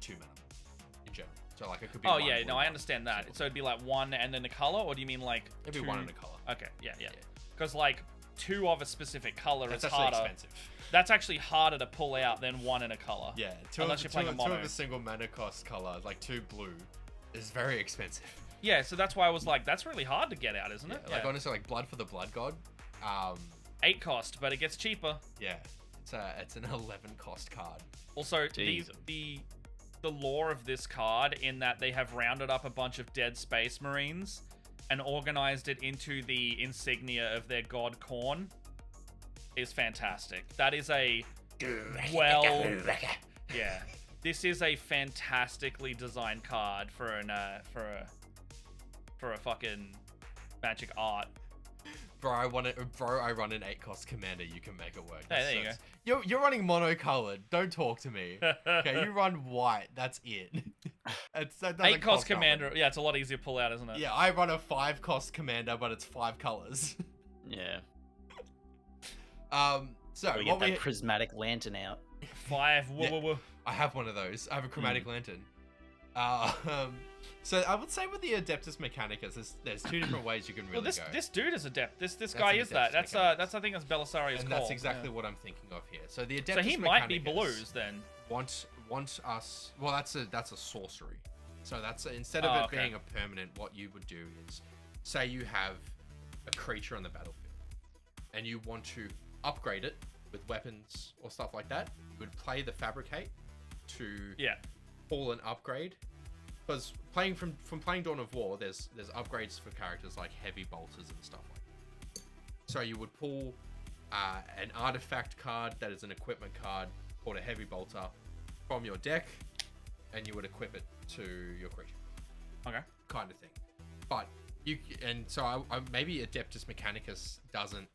2 mana in general. So like it could be. Oh yeah, no, I understand that. So it'd be like 1 and then a color, or do you mean like? It'd be 1 and a color. Okay, yeah. Because like 2 of a specific color is harder. Expensive. That's actually harder to pull out than 1 in a color. Yeah, unless you're playing a mono. 2 of a single mana cost color, like 2 blue, is very expensive. Yeah, so that's why I was like, that's really hard to get out, isn't it? Like honestly, like Blood for the Blood God. 8 cost, but it gets cheaper. Yeah, it's an 11 cost card. Also, the lore of this card in that they have rounded up a bunch of dead Space Marines and organized it into the insignia of their god Khorne is fantastic. That is a yeah. This is a fantastically designed card for a fucking Magic art. Bro, I run an 8 cost commander. You can make it work. Hey, there you go. You're running monocolored. Don't talk to me. Okay, you run white. That's it. That 8 cost commander. Yeah, it's a lot easier to pull out, isn't it? Yeah, I run a 5 cost commander, but it's 5 colors. Yeah. So we get that prismatic lantern out. 5. Whoa. I have one of those. I have a chromatic lantern. So I would say with the Adeptus Mechanicus, there's 2 different ways you can really go. This dude is adept. This guy is that. That's I think that's Belisarius' and call. that's exactly what I'm thinking of here. So the Adeptus So he Mechanicus might be blues then. Want us? Well, that's a sorcery. So that's instead of Oh, it okay. being a permanent, what you would do is, say you have a creature on the battlefield, and you want to upgrade it with weapons or stuff like that. You would play the Fabricate to pull an upgrade. Because playing from playing Dawn of War, there's upgrades for characters like heavy bolters and stuff like that. So you would pull an artifact card that is an equipment card called a heavy bolter from your deck, and you would equip it to your creature. Okay. Kind of thing. But you so maybe Adeptus Mechanicus doesn't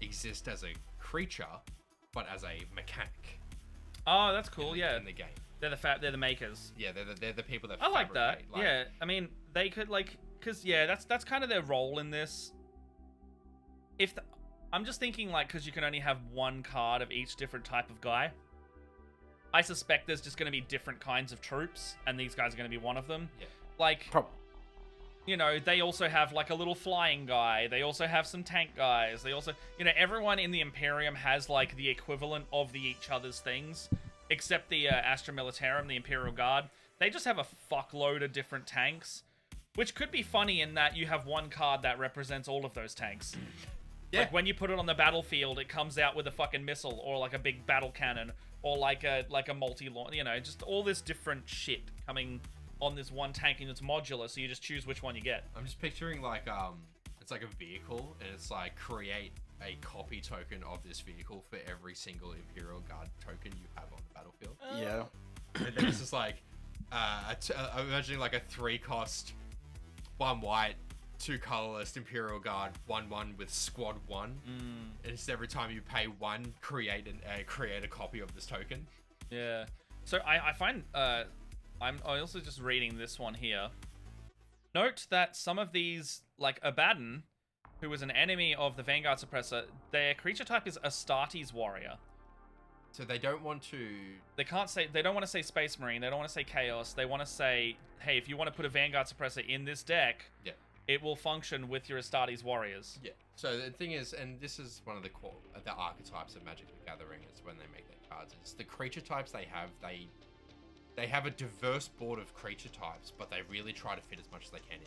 exist as a creature, but as a mechanic. Oh, that's cool. In the game. They're the makers. Yeah, they're the people that I like that. fabricate, Yeah, I mean, they could because that's kind of their role in this. I'm just thinking because you can only have one card of each different type of guy. I suspect there's just going to be different kinds of troops, and these guys are going to be one of them. Yeah. They also have a little flying guy. They also have some tank guys. They also, everyone in the Imperium has the equivalent of each other's things, except the Astra Militarum, the Imperial Guard. They just have a fuckload of different tanks, which could be funny in that you have one card that represents all of those tanks. Yeah. When you put it on the battlefield, it comes out with a fucking missile or a big battle cannon or a multi-launch, just all this different shit coming on this one tank, and it's modular, so you just choose which one you get. I'm just picturing it's like a vehicle, and it's create a copy token of this vehicle for every single Imperial Guard token you have on the battlefield. Yeah. And then it's just I'm imagining a 3-cost, 1 white, 2 colorless Imperial Guard, 1/1 with Squad 1. And it's every time you pay 1, create a copy of this token. Yeah. So I find I'm also just reading this one here. Note that some of these, Abaddon, who is an enemy of the Vanguard Suppressor, their creature type is Astartes Warrior. So they don't want to... They don't want to say Space Marine, they don't want to say Chaos, they want to say, hey, if you want to put a Vanguard Suppressor in this deck, it will function with your Astartes Warriors. Yeah. So the thing is, and this is one of the archetypes of Magic the Gathering, is when they make their cards, is the creature types they have, they have a diverse board of creature types, but they really try to fit as much as they can in.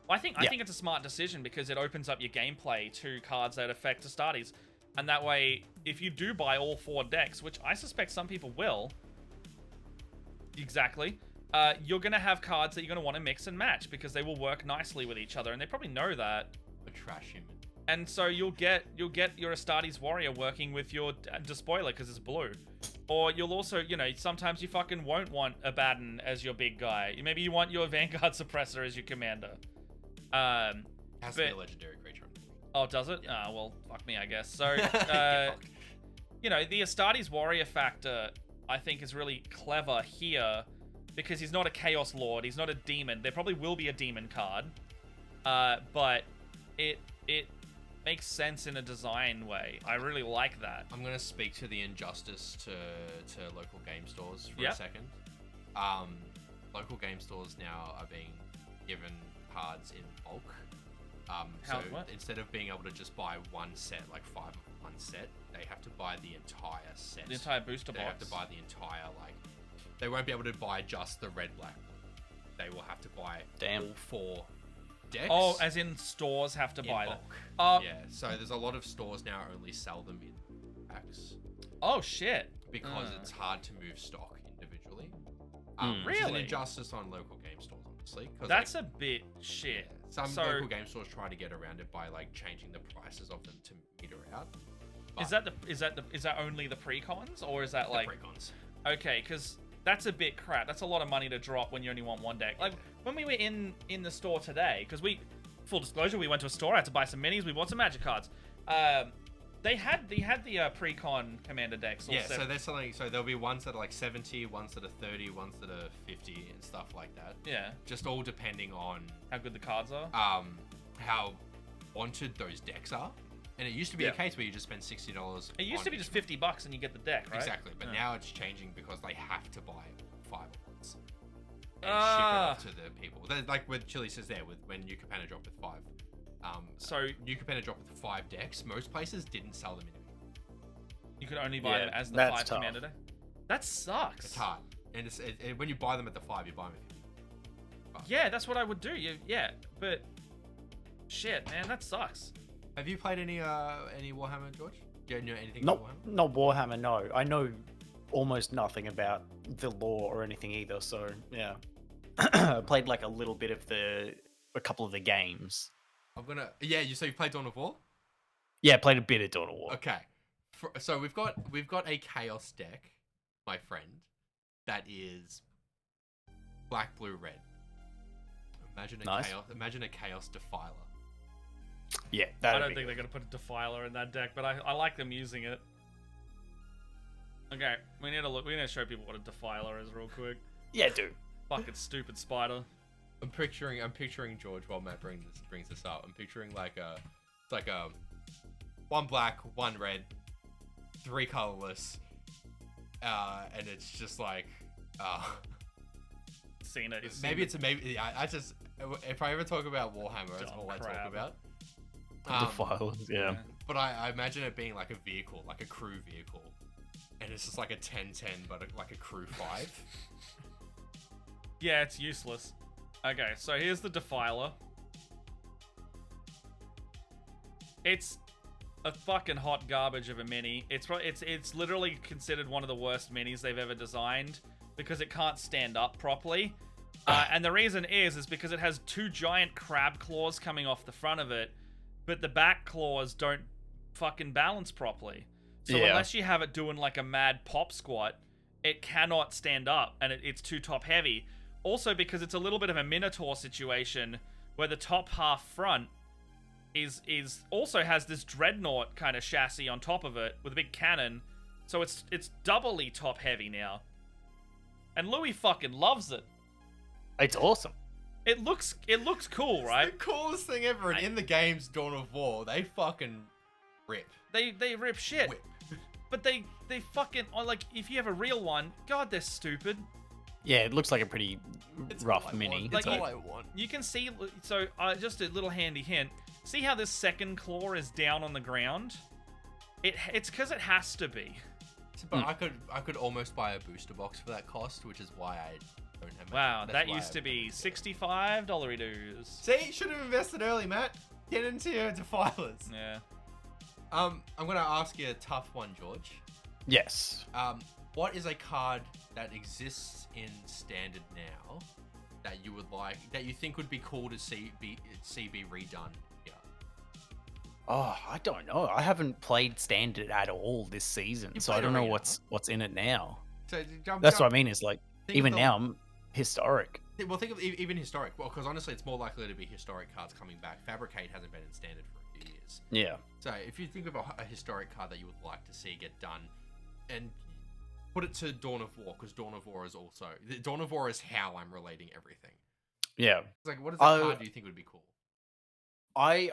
Well, I think it's a smart decision because it opens up your gameplay to cards that affect Astartes. And that way, if you do buy all 4 decks, which I suspect some people will, you're going to have cards that you're going to want to mix and match because they will work nicely with each other, and they probably know that. A trash human. And so you'll get your Astartes Warrior working with your Despoiler because it's blue. Or you'll also, sometimes you fucking won't want Abaddon as your big guy. Maybe you want your Vanguard Suppressor as your commander. Has to be a legendary creature. Oh, does it? Yeah. Well, fuck me, I guess. So, the Astartes Warrior factor, I think, is really clever here because he's not a Chaos Lord. He's not a demon. There probably will be a demon card. But it makes sense in a design way. I really like that. I'm going to speak to the injustice to local game stores for a second. Local game stores now are being given cards in bulk. Instead of being able to just buy one set, 5 of one set, they have to buy the entire set. The entire booster box. They have to buy the entire, they won't be able to buy just the red-black. They will have to buy all 4 decks. Oh, as in stores have to buy them. Yeah, so there's a lot of stores now only sell them in packs. Oh, shit. Because it's hard to move stock individually. Really? Which is an injustice on local game stores, honestly. That's a bit shit. Some local game stores try to get around it by changing the prices of them to meter out. But Is that only the pre-cons, or is that the pre-cons? Okay, because that's a bit crap. That's a lot of money to drop when you only want one deck. When we were in the store today, because full disclosure, we went to a store. I had to buy some minis. We bought some Magic cards. They had the pre-con commander decks. Yeah, so they're selling. So there'll be ones that are 70, ones that are 30, ones that are 50, and stuff like that. Yeah. Just all depending on how good the cards are. How wanted those decks are. And it used to be a case where you just spend $60. It used to be just $50 and you get the deck, right? Exactly, but now it's changing because they have to buy 5 ones and ship it off to the people. Like what Chili says there, when New Capenna dropped with 5. So New Capenna dropped with 5 decks. Most places didn't sell them individually. You could only buy them as the 5 commander deck. That sucks. It's hard, and when you buy them at the 5, you buy them at Yeah, that's what I would do. Yeah, but shit, man, that sucks. Have you played any Warhammer, George? Do you know anything Not about Warhammer? not Warhammer. No, I know almost nothing about the lore or anything either. So yeah, I played like a little bit of a couple of the games. Yeah. So you played Dawn of War? Yeah, played a bit of Dawn of War. Okay. So we've got a chaos deck, my friend, that is black, blue, red. Imagine a chaos defiler. Yeah, I don't think they're gonna put a Defiler in that deck, but I like them using it. Okay, we need to show people what a Defiler is real quick. Yeah, dude. Fucking stupid spider. I'm picturing George while Matt brings this up. I'm picturing it's like a one black, one red, 3 colorless, and it's just like Seen it. I just if I ever talk about Warhammer, that's all I talk about. Defilers, yeah. But I imagine it being like a vehicle, like a crew vehicle, and it's just like a 10-10, but like a crew 5. Yeah, it's useless. Okay, so here's the Defiler. It's a fucking hot garbage of a mini. It's literally considered one of the worst minis they've ever designed because it can't stand up properly. And the reason is because it has 2 giant crab claws coming off the front of it, but the back claws don't fucking balance properly. So unless you have it doing like a mad pop squat, it cannot stand up, and it's too top heavy. Also because it's a little bit of a Minotaur situation where the top half front is also has this dreadnought kind of chassis on top of it with a big cannon, so it's doubly top heavy now. And Lewy fucking loves it. It's awesome. It looks cool, right? It's the coolest thing ever. And in the game's Dawn of War, they fucking rip. They rip shit. Whip. But they fucking, like, if you have a real one, God, they're stupid. Yeah, it looks like a pretty rough mini. That's Like, all I want. You can see, so just a little handy hint. See how this second claw is down on the ground? It's because it has to be. But I could almost buy a booster box for that cost, which is why I don't have. Wow, that used to be $65 dues. See, should have invested early, Matt. Get into your Defilers. Yeah. I'm gonna ask you a tough one, George. Yes. What is a card that exists in Standard now that you would like, that you think would be cool to see be redone here? Oh, I don't know. I haven't played Standard at all this season, so I don't know what's in it now. So That's what I mean. Is like even of now, I'm historic. Well, think of even historic. Well, because honestly, it's more likely to be historic cards coming back. Fabricate hasn't been in Standard for a few years. Yeah. So if you think of a historic card that you would like to see get done, and put it to Dawn of War, because Dawn of War is how I'm relating everything. Yeah. It's like, what is that card do you think would be cool? I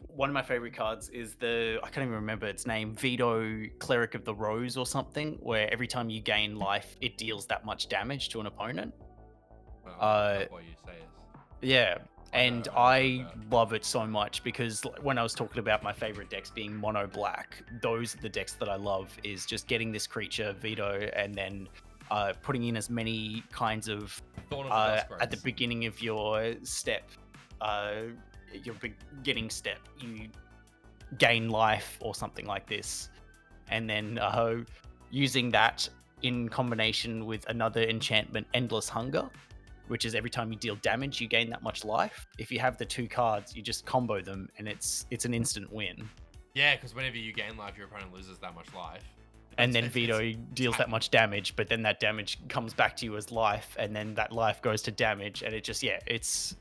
one of my favorite cards is I can't even remember its name, Vito Cleric of the Rose or something, where every time you gain life, it deals that much damage to an opponent. Well, what you say is. Yeah. And I love it so much because when I was talking about my favorite decks being mono black, those are the decks that I love, is just getting this creature, Vito, and then putting in as many kinds of, at the beginning of your step, your beginning step, you gain life or something like this. And then using that in combination with another enchantment, Endless Hunger, which is every time you deal damage, you gain that much life. If you have the 2 cards, you just combo them, and it's an instant win. Yeah, because whenever you gain life, your opponent loses that much life. And then Vito deals that much damage, but then that damage comes back to you as life, and then that life goes to damage, and it just, it's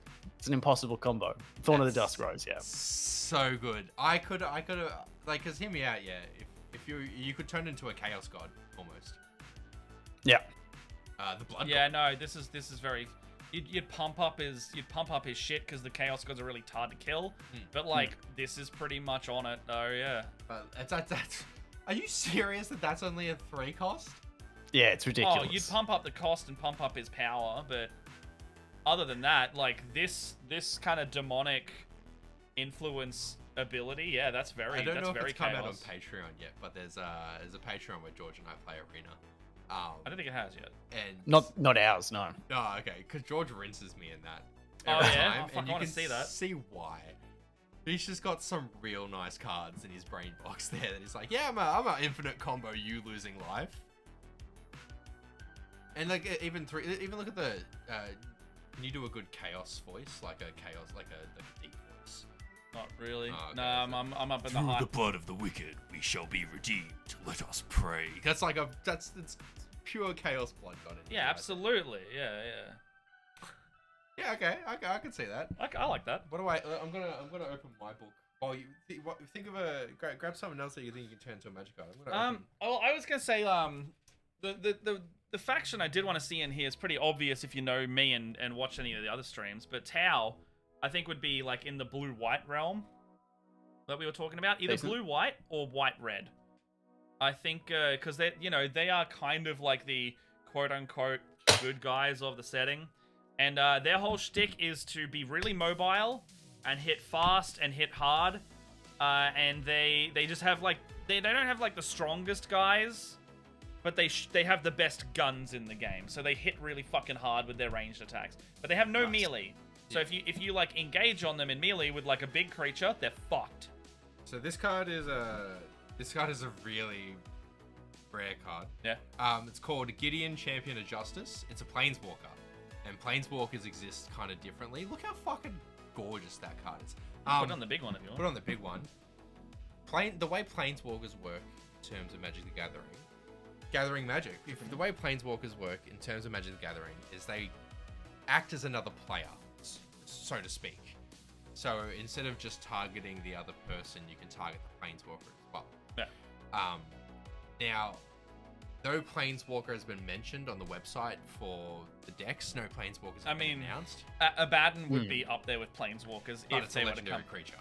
an impossible combo. Thorn of the Dusk Rose, yeah. So good. I could like, cause hear me out, yeah. If you could turn into a Chaos God almost. Yeah. The Blood Yeah, God. no, this is very. You'd pump up his shit because the Chaos Gods are really hard to kill. But like this is pretty much on it though, yeah. But that's. Are you serious that that's only a 3 cost? Yeah, it's ridiculous. Oh, you'd pump up the cost and pump up his power, but other than that, like this kind of demonic influence ability, yeah, that's very. I don't know if very it's come out on Chaos. Patreon yet, but there's a Patreon where George and I play Arena. I don't think it has yet. And Not ours, no. no, okay, because George rinses me in that. Oh, every yeah? time, Oh, fuck, and I you wanna can see that. see why. He's just got some real nice cards in his brain box there that he's like, yeah, I'm a infinite combo, you losing life. And like even look at the can you do a good chaos voice, like a deep voice? Not really. Oh, okay, No, I'm up in the Through high. the blood of the wicked, we shall be redeemed. Let us pray. That's like it's pure chaos blood got it. Yeah, absolutely. Yeah. Yeah, okay, I can see that. I like that. What do I'm gonna open my book. While you think of grab something else that you think you can turn into a magic card. I'm gonna open. Oh, I was gonna say the faction I did want to see in here is pretty obvious if you know me and watch any of the other streams. But Tau, I think would be like in the blue-white realm that we were talking about, either blue-white or white-red. I think because they are kind of like the quote-unquote good guys of the setting, and their whole shtick is to be really mobile and hit fast and hit hard, and they just have like they don't have like the strongest guys. But they have the best guns in the game, so they hit really fucking hard with their ranged attacks. But they have no melee, so if you like engage on them in melee with like a big creature, they're fucked. So this card is a really rare card. Yeah. It's called Gideon, Champion of Justice. It's a Planeswalker, and Planeswalkers exist kind of differently. Look how fucking gorgeous that card is. Put it on the big one if you want. Put it on the big one. The way Planeswalkers work in terms of Magic the Gathering magic. If the way Planeswalkers work in terms of Magic the Gathering is they act as another player, so to speak. So instead of just targeting the other person, you can target the Planeswalker as well. Yeah. Now, no Planeswalker has been mentioned on the website for the decks. No Planeswalkers have been announced. Abaddon would be up there with Planeswalkers But if it's they a were to legendary come. creature.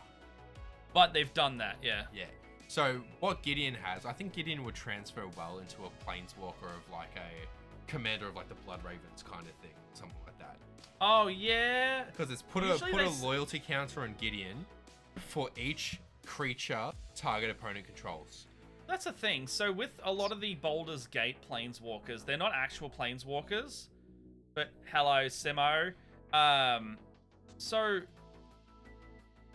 But they've done that, yeah. Yeah. So what Gideon has, I think Gideon would transfer well into a Planeswalker of like a commander of like the Blood Ravens kind of thing, something like that. Oh yeah. Because it's Usually put a loyalty counter on Gideon for each creature target opponent controls. That's the thing. So with a lot of the Baldur's Gate Planeswalkers, they're not actual Planeswalkers. But hello, Simo. So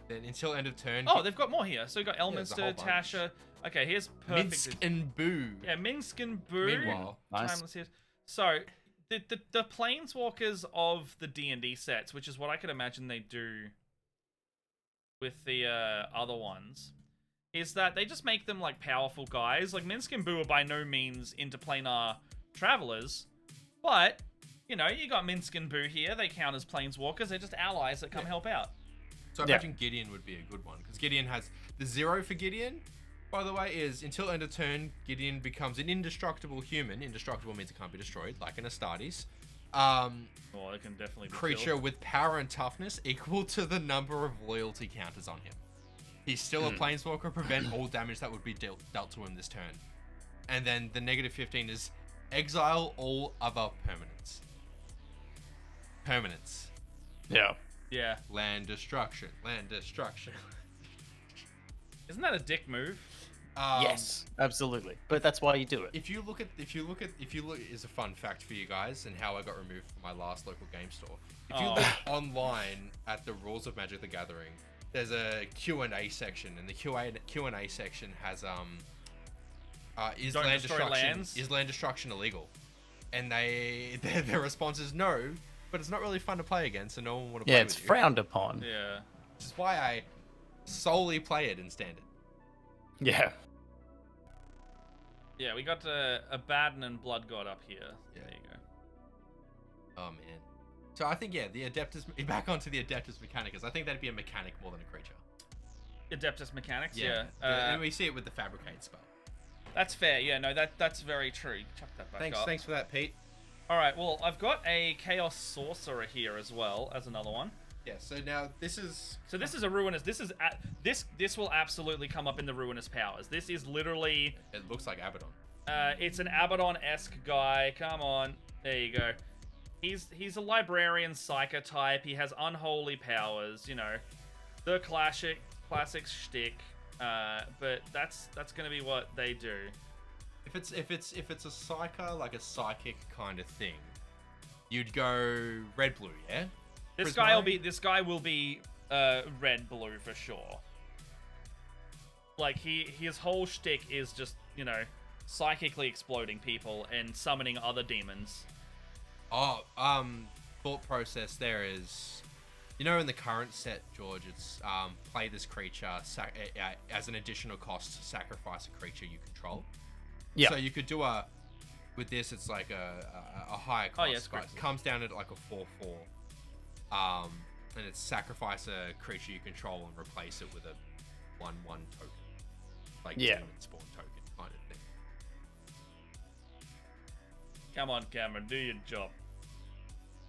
Then until end of turn. oh, they've got more here. So we've got there's a Elminster, whole bunch. Tasha. Okay, here's perfect. Minsk and Boo. Yeah, Minsk and Boo. Meanwhile, Nice. Timeless here. So the Planeswalkers of the D&D sets, which is what I could imagine they do with the other ones, is that they just make them like powerful guys. Like Minsk and Boo are by no means interplanar travelers, but you know, you got Minsk and Boo here. They count as Planeswalkers. They're just allies that come help out. So I imagine Gideon would be a good one because Gideon has the 0 for Gideon. By the way, is until end of turn, Gideon becomes an indestructible human. Indestructible means it can't be destroyed, like an Astartes. Oh, it can definitely be Creature killed. with power and toughness equal to the number of loyalty counters on him. He's still a Planeswalker, prevent all damage that would be dealt to him this turn. And then the negative 15 is exile all other permanents. Permanents. Yeah. Yeah. Land destruction. Land destruction. Isn't that a dick move? Yes, absolutely. But that's why you do it. If you look, is a fun fact for you guys and how I got removed from my last local game store. If you look online at the rules of Magic the Gathering, there's a Q&A section, and the Q&A section has is Don't land destroy destruction lands? is land destruction illegal? And their response is no, but it's not really fun to play against, so no one want to play Yeah, with it's you. frowned upon. Yeah. Which is why I solely play it in standard. Yeah. Yeah, we got Abaddon and Blood God up here. Yeah. There you go. Oh man. So I think the Adeptus back onto the Adeptus Mechanicus. I think that'd be a mechanic more than a creature. Adeptus Mechanics, yeah. And we see it with the Fabricate spell. That's fair. Yeah, no, that's very true. Chuck that back up. Thanks for that, Pete. All right, well, I've got a Chaos Sorcerer here as well as another one. Yeah. So now this is. So this is a Ruinous. This will absolutely come up in the Ruinous Powers. This is literally. It looks like Abaddon. It's an Abaddon-esque guy. Come on, there you go. He's a librarian psyker type. He has unholy powers. You know, the classic shtick. But that's gonna be what they do. If it's a psyker, like a psychic kind of thing, you'd go red blue, yeah. This guy will be red blue for sure. Like his whole shtick is just, you know, psychically exploding people and summoning other demons. Oh, thought process there is, you know, in the current set, George, it's play this creature as an additional cost, sacrifice a creature you control. Yeah. So you could do with this, it's like a higher cost, but it comes down to like a 4/4. And it's sacrifice a creature you control and replace it with a 1/1 token. Like demon spawn token kind of thing. Come on, Cameron, do your job.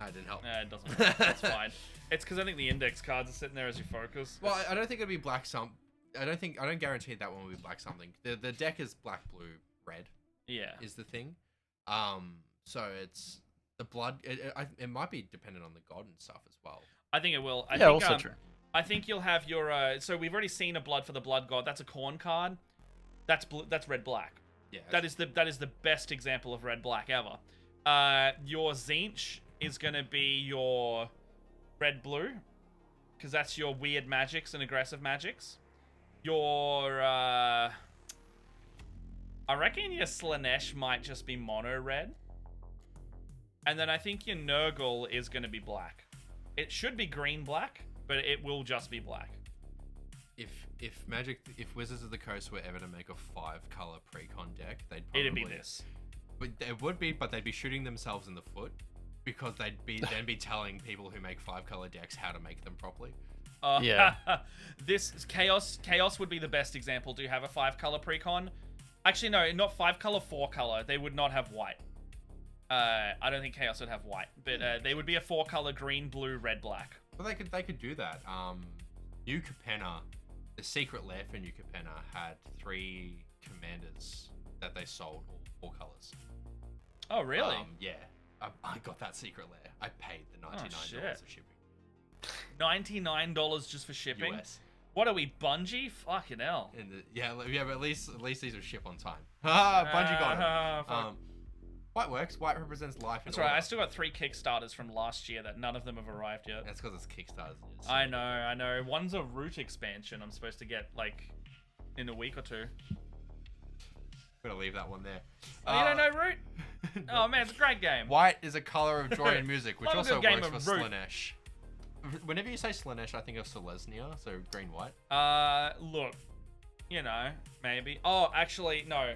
I didn't help. It doesn't matter. That's fine. It's because I think the index cards are sitting there as you focus. Well, I don't think it'll be black I don't guarantee that one will be black something. The deck is black, blue, red. Yeah. Is the thing. So it's the blood. It might be dependent on the god and stuff as well. I think it will. Also true. I think you'll have your. So we've already seen a blood for the blood god. That's a corn card. That's red black. Yeah. That is the best example of red black ever. Your Zinch is gonna be your red blue, because that's your weird magics and aggressive magics. Your I reckon your Slanesh might just be mono red. And then I think your Nurgle is gonna be black. It should be green black, but it will just be black. If Wizards of the Coast were ever to make a 5-color precon deck, it'd be this. But it would be, but they'd be shooting themselves in the foot, because they'd be telling people who make 5-color decks how to make them properly. Yeah. This Chaos would be the best example. Do you have a 5-color precon? Actually, no, not 5-color, 4-color. They would not have white. I don't think Chaos would have white, but they would be a 4-color green, blue, red, black. Well, they could do that. New Capenna, the secret lair for New Capenna had 3 commanders that they sold all 4 colors. Oh, really? Yeah. I got that secret lair. I paid the $99 of shipping. $99 just for shipping? US. What are we, Bungie? Fucking hell. But at least these will ship on time. Bungie got it. White works. White represents life. That's right. I still got 3 Kickstarters from last year that none of them have arrived yet. That's because it's Kickstarters. I know. One's a root expansion I'm supposed to get, like, in a week or 2. I'm gonna leave that one there. Oh, you don't know Root? Oh, man, it's a great game. White is a color of joy and music, which also works for Root. Slanesh. Whenever you say Slanesh, I think of Selesnya, so green-white. Look, you know, maybe. Oh, actually, no.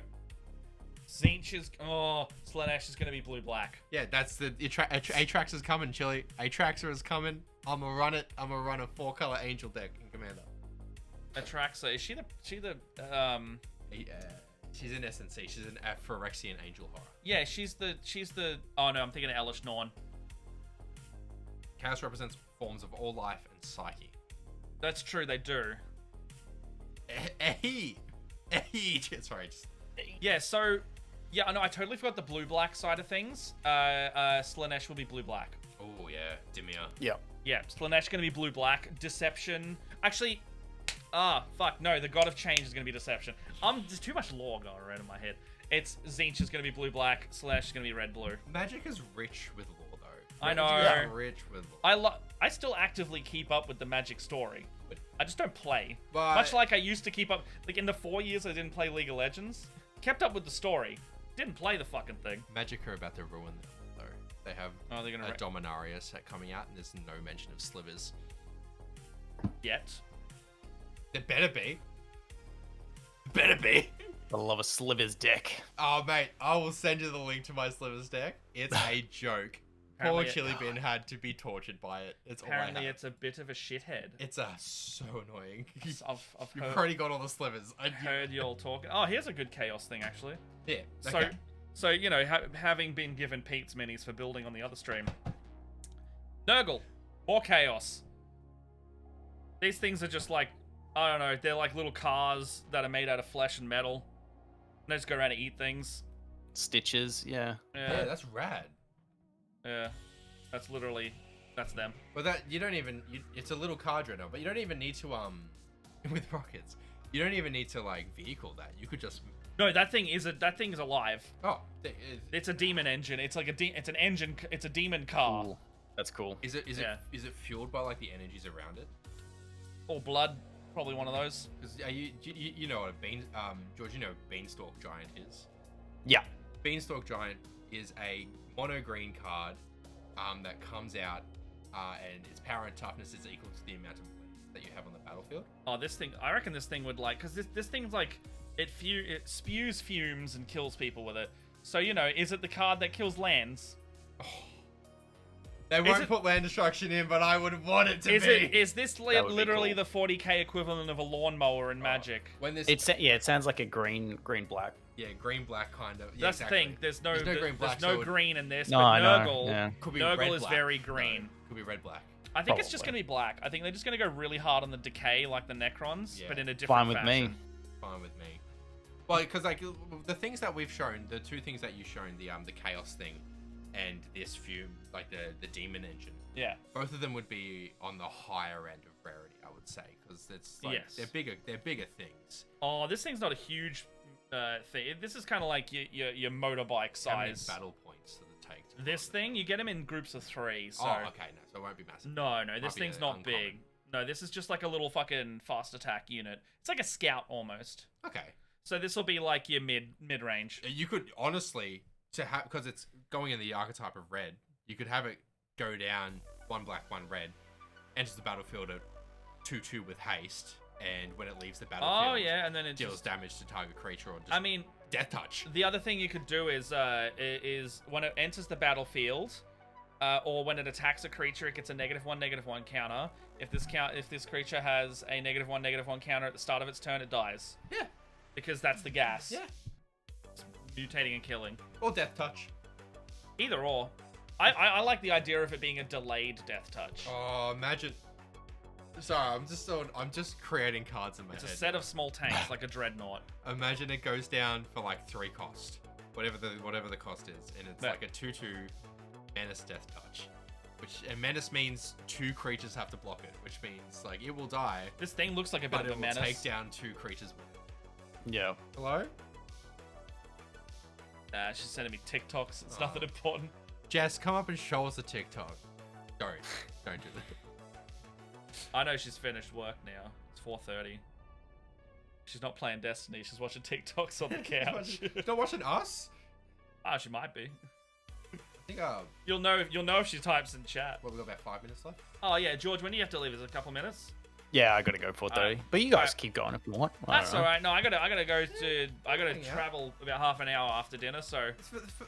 Zinch is... Oh, Slanesh is going to be blue-black. Yeah, that's the... Atrax is coming, Chili. Atraxa is coming. I'm gonna run it. I'm gonna run a 4-color angel deck in Commander. Atraxa, is she the... She's in SNC. She's an Phyrexian angel horror. Yeah, she's the... Oh, no, I'm thinking of Elish Norn. Chaos represents forms of all life and psyche. That's true, they do. Sorry, just... Yeah, so... Yeah, no, I totally forgot the blue-black side of things. Slanesh will be blue-black. Oh, yeah. Dimir. Yeah. Yeah, Slanesh going to be blue-black. Deception... Actually... fuck, no, the God of Change is going to be Deception. There's too much lore going around in my head. It's Zinch is going to be blue-black, Slash is going to be red-blue. Magic is rich with lore, though. I know. Magic is rich with lore. I still actively keep up with the Magic story. I just don't play. But... Much like I used to keep up... Like, in the 4 years I didn't play League of Legends, kept up with the story. Didn't play the fucking thing. Magic are about to ruin them, though. They have a Dominaria set coming out, and there's no mention of slivers. Yet. There better be. Better be. I love a Slivers deck. Oh, mate, I will send you the link to my Slivers deck. It's a joke. Poor Chili Bin had to be tortured by it. Apparently it's a bit of a shithead. It's so annoying. You've already got all the slivers. I heard you all talking. Oh, here's a good chaos thing, actually. Yeah. Okay. So you know, having been given Pete's minis for building on the other stream. Nurgle. More chaos. These things are just like, I don't know, they're like little cars that are made out of flesh and metal. And they just go around and eat things. Stitches, yeah. Yeah, that's rad. Yeah, that's them. But that, you don't even, it's a little card runner, but you don't even need to, with rockets, You don't even need to like vehicle that. You could just. No, that thing is alive. Oh, It's a demon engine. It's like it's an engine. It's a demon car. Ooh, that's cool. is it fueled by like the energies around it? Or blood. Probably one of those. Because you know what George, you know what Beanstalk Giant is? Yeah. Beanstalk Giant is a mono green card that comes out and its power and toughness is equal to the amount of land that you have on the battlefield. Oh, this thing. I reckon this thing would like, because this thing's like, it spews fumes and kills people with it. So, you know, is it the card that kills lands? They won't put land destruction in, but I would want it to be. Is this literally cool. the 40k equivalent of a lawnmower in Magic? When this, It sounds like a green black. yeah, green black kind of. Yeah, That's exactly. the thing. There's no green black. so There's no green in this. No, but I know, Nurgle, yeah. Could be Nurgle red is black. very No, green. could be red black. I think it's just Probably. gonna be black. I think they're just gonna go really hard on the decay like the Necrons, Yeah. but in a different Fine with fashion. me. Fine with me. Well, because like the things that we've shown, the two things that you've shown, the chaos thing, and this fume, like the demon engine. Yeah. Both of them would be on the higher end of rarity, I would say, because it's like Yes. they're bigger things. Oh, this thing's not a huge thing. This is kind of like your motorbike How many size. battle points does it take? To This run thing, you get them in groups of 3. So Oh, okay, no, so it won't be massive. no, this Might be thing's a not uncommon. big. No, this is just like a little fucking fast attack unit. It's like a scout almost. Okay, So this will be like your mid range. you could honestly because it's going in the archetype of red. You could have it go down 1 black, 1 red, enters the battlefield at 2/2 with haste, and when it leaves the battlefield, Oh yeah, and then it deals just. damage to target creature or just I mean, death touch. the other thing you could do is when it enters the battlefield, or when it attacks a creature, it gets a -1/-1 counter. If this creature has a -1/-1 counter at the start of its turn, it dies. Yeah, Because that's the gas. yeah, It's mutating and killing. or death touch. Either or. I like the idea of it being a delayed death touch. Oh, imagine. Sorry, I'm just creating cards in my It's a head. set of small tanks like a dreadnought. Imagine it goes down for like 3 cost, whatever the cost is, and it's Yeah. like a 2/2 menace death touch, and menace means 2 creatures have to block it, which means like it will die, This thing looks like a bit but of it a will menace. take down 2 creatures with it. Yeah. Hello, She's sending me TikToks. It's Oh. nothing important. Jess, come up and show us a TikTok. Don't do that. I know she's finished work now. It's 4:30. She's not playing Destiny. She's watching TikToks on the couch. Not watching us. Ah, she might be. I think You'll know if she types in chat. well, we've got about 5 minutes left. Oh yeah, George, when do you have to leave? Is it a couple minutes? Yeah, I gotta go 4:30. But you guys keep going if you want. I That's don't know. all right. No, I gotta Hang out. travel about half an hour after dinner. So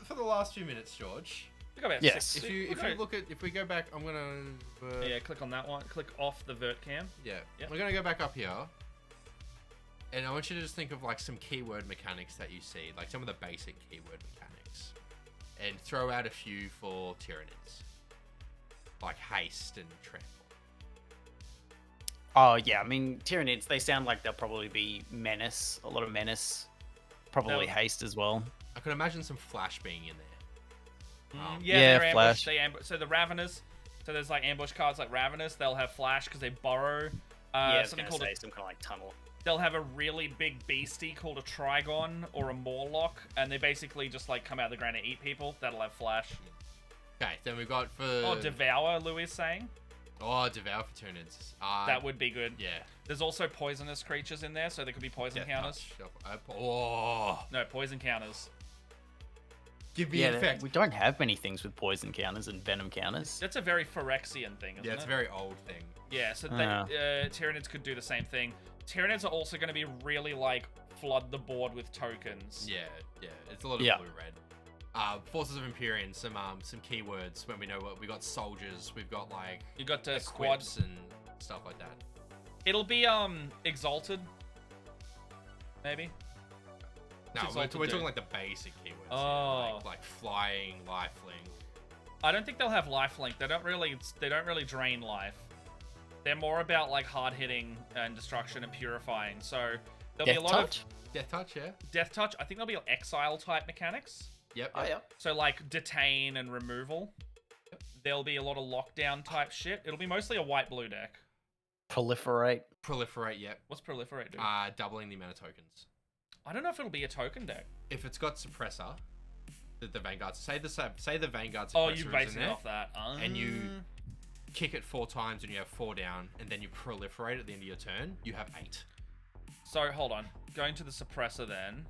For the last few minutes, George. we got about Yes. 6. If we go back, I'm gonna. Yeah, click on that one. Click off the vert cam. Yeah. Yep. We're gonna go back up here. And I want you to just think of like some keyword mechanics that you see, like some of the basic keyword mechanics. And throw out a few for Tyranids. Like haste and trample. Oh yeah, I mean Tyranids, they sound like they'll probably be menace, a lot of menace, probably No. haste as well. I could imagine some flash being in there. Yeah, they're ambush. Flash. They ambush. So the Ravenous. So there's like ambush cards like Ravenous. They'll have flash because they burrow. Yeah, I was Something gonna called say a, some kind of like tunnel. they'll have a really big beastie called a Trigon or a Morlock, and they basically just like come out of the ground and eat people. That'll have flash. Okay, then we've got for. Oh, Devour, Louis is saying. Oh, Devour for Tyranids. That would be good. Yeah. There's also poisonous creatures in there, so there could be poison Death counters. touch. Oh. No, poison counters. Give me Yeah, infect. we don't have many things with poison counters and venom counters. That's a very Phyrexian thing, isn't Yeah, it's it? a very old thing. Yeah, so Yeah. Tyranids could do the same thing. Tyranids are also going to be really like flood the board with tokens. Yeah, it's a lot of Yeah. blue-red. Forces of Empyrean, some keywords when we know what we got. Soldiers, we've got like You got the squad. equips and stuff like that. It'll be exalted, maybe. No, It's we're exalted talking dude. like the basic keywords. Oh. like flying, lifelink. I don't think they'll have lifelink. They don't really drain life. They're more about like hard hitting and destruction and purifying. So there'll be a lot touch? Death touch, yeah. of death touch. I think there'll be exile type mechanics. Yep. Oh yeah. So like detain and removal. There'll be a lot of lockdown type shit. It'll be mostly a white blue deck. Proliferate. Proliferate, yep. What's proliferate do? Doubling the amount of tokens. I don't know if it'll be a token deck. If it's got suppressor, the Vanguard. Say the Vanguard suppressor Oh, is you're in basing it there, off that. and you kick it 4 times and you have 4 down, and then you proliferate at the end of your turn, you have 8. So, hold on. Going to the suppressor then.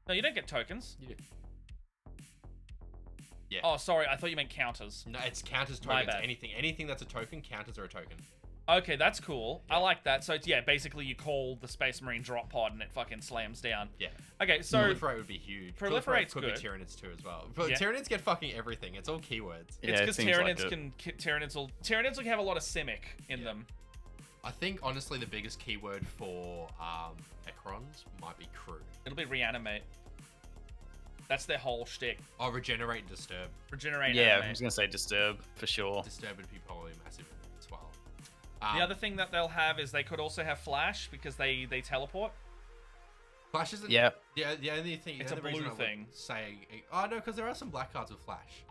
No, you don't get tokens. You do. Yeah. Oh, sorry. I thought you meant counters. No, it's counters My tokens. bad. Anything that's a token, counters are a token. Okay, that's cool. I like that. So, it's, yeah, basically you call the Space Marine drop pod and it fucking slams down. Yeah. Okay, so... Proliferate would be huge. Proliferate's could good. be Tyranids too as well. Yeah. Tyranids get fucking everything. It's all keywords. It's because Tyranids will have a lot of Simic in them. I think, honestly, the biggest keyword for Necrons might be crew. It'll be reanimate. That's their whole shtick. Oh, regenerate and disturb. Regenerate. Yeah, animate. I was gonna say disturb for sure. Disturb would be probably massive as well. The other thing that they'll have is they could also have flash because they teleport. Flash isn't. Yeah. The only thing. It's the a only reason blue I would thing. Say. Oh no, because there are some black cards with flash.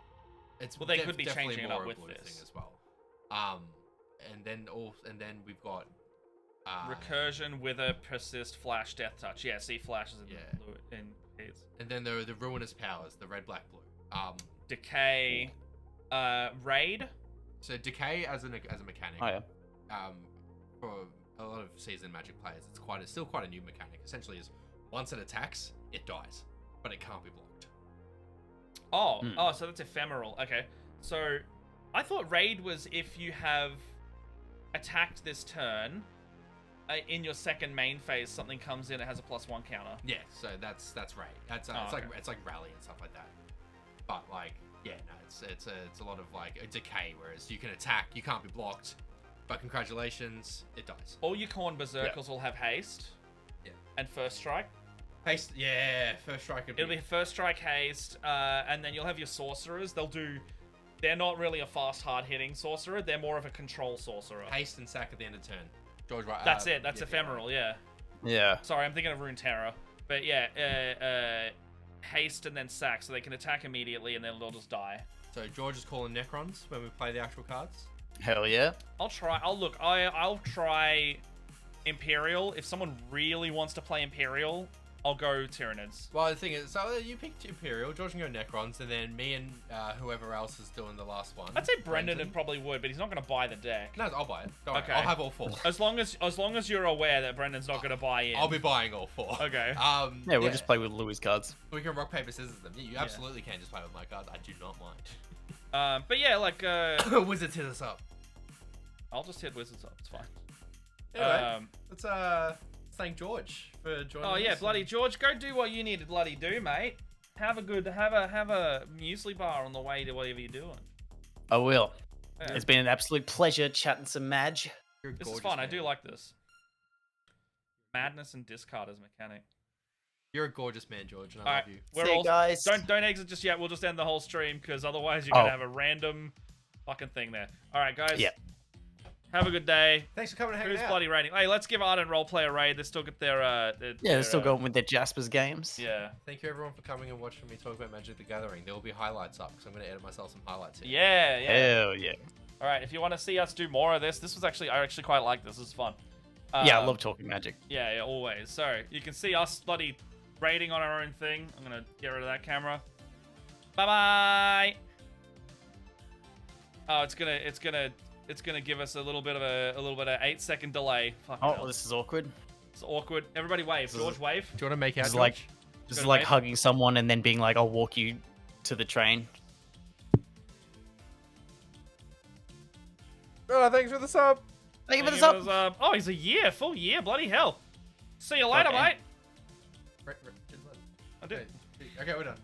It's Well, they could be definitely changing it more up a with blue this. thing as well. And then we've got. Recursion, Wither, Persist, Flash, Death Touch. Yeah, see flashes in Yeah. blue in Keys. And then there are the ruinous powers, the red, black, blue. Decay, Raid. So decay as a mechanic. Oh yeah. For a lot of seasoned Magic players, it's still quite a new mechanic. Essentially, is once it attacks, it dies, but it can't be blocked. Oh, so that's ephemeral. Okay, so I thought Raid was if you have attacked this turn. In your second main phase, something comes in, it has a +1 counter. Yeah, so that's right. It's like rally and stuff like that. But like, yeah, no, it's a lot of like a decay. Whereas you can attack, you can't be blocked. But congratulations, it dies. All your Khorne Berserkers will have haste. Yeah. And first strike. Haste, yeah, first strike. It'll be first strike, haste, and then you'll have your sorcerers. They're not really a fast, hard hitting sorcerer. They're more of a control sorcerer. Haste and sack at the end of turn. George, right? That's it. That's ephemeral. Yeah. Yeah. Sorry, I'm thinking of Rune Terror. But yeah, haste and then sack, so they can attack immediately and then they'll just die. So George is calling Necrons when we play the actual cards. Hell yeah. I'll try Imperial. If someone really wants to play Imperial, I'll go Tyranids. Well, the thing is, so you picked Imperial, George can go Necrons, and then me and whoever else is doing the last one. I'd say Brendan probably would, but he's not going to buy the deck. No, I'll buy it. Don't worry. Okay. I'll have all 4. As long as you're aware that Brendan's not going to buy in. I'll be buying all 4. Okay. Yeah, we'll just play with Louis cards. We can rock, paper, scissors them. You absolutely can just play with my cards. I do not mind. But yeah, like Wizards hit us up. I'll just hit Wizards up. It's fine. Anyway, let's thank George for joining us. Oh yeah, bloody George, go do what you need to bloody do, mate. Have a muesli bar on the way to whatever you're doing. I will. Yeah. It's been an absolute pleasure chatting some Madge. You're a This is gorgeous fun. I man. do like this. Madness and discard as mechanic. You're a gorgeous man, George, and I All love right, you. we're See you all guys. don't exit just yet. We'll just end the whole stream because otherwise you're gonna have a random fucking thing there. All right, guys. Yeah. Have a good day. Thanks for coming and hanging Who's out. bloody rating? Hey, let's give Art and Roleplay a raid. They still get their Yeah, they're still going with their Jaspers games. Yeah. Thank you everyone for coming and watching me talk about Magic the Gathering. There will be highlights up because I'm going to edit myself some highlights here. Yeah. Hell yeah. All right, if you want to see us do more of this, I actually quite like this. This is fun. Yeah, I love talking Magic. Yeah, always. So you can see us bloody raiding on our own thing. I'm gonna get rid of that camera. Bye bye. Oh, it's gonna give us a little bit of 8-second delay. Fucking Oh, hell. this is awkward. It's awkward. Everybody wave. George, wave. Do you want to make out, This is George? like this Go is to like wave. hugging someone and then being like, "I'll walk you to the train." Oh, thanks for the sub. Thank you for the Thank sub. Oh, he's a full year. Bloody hell. See you later, Okay. mate. Right. I did. Okay, we're done.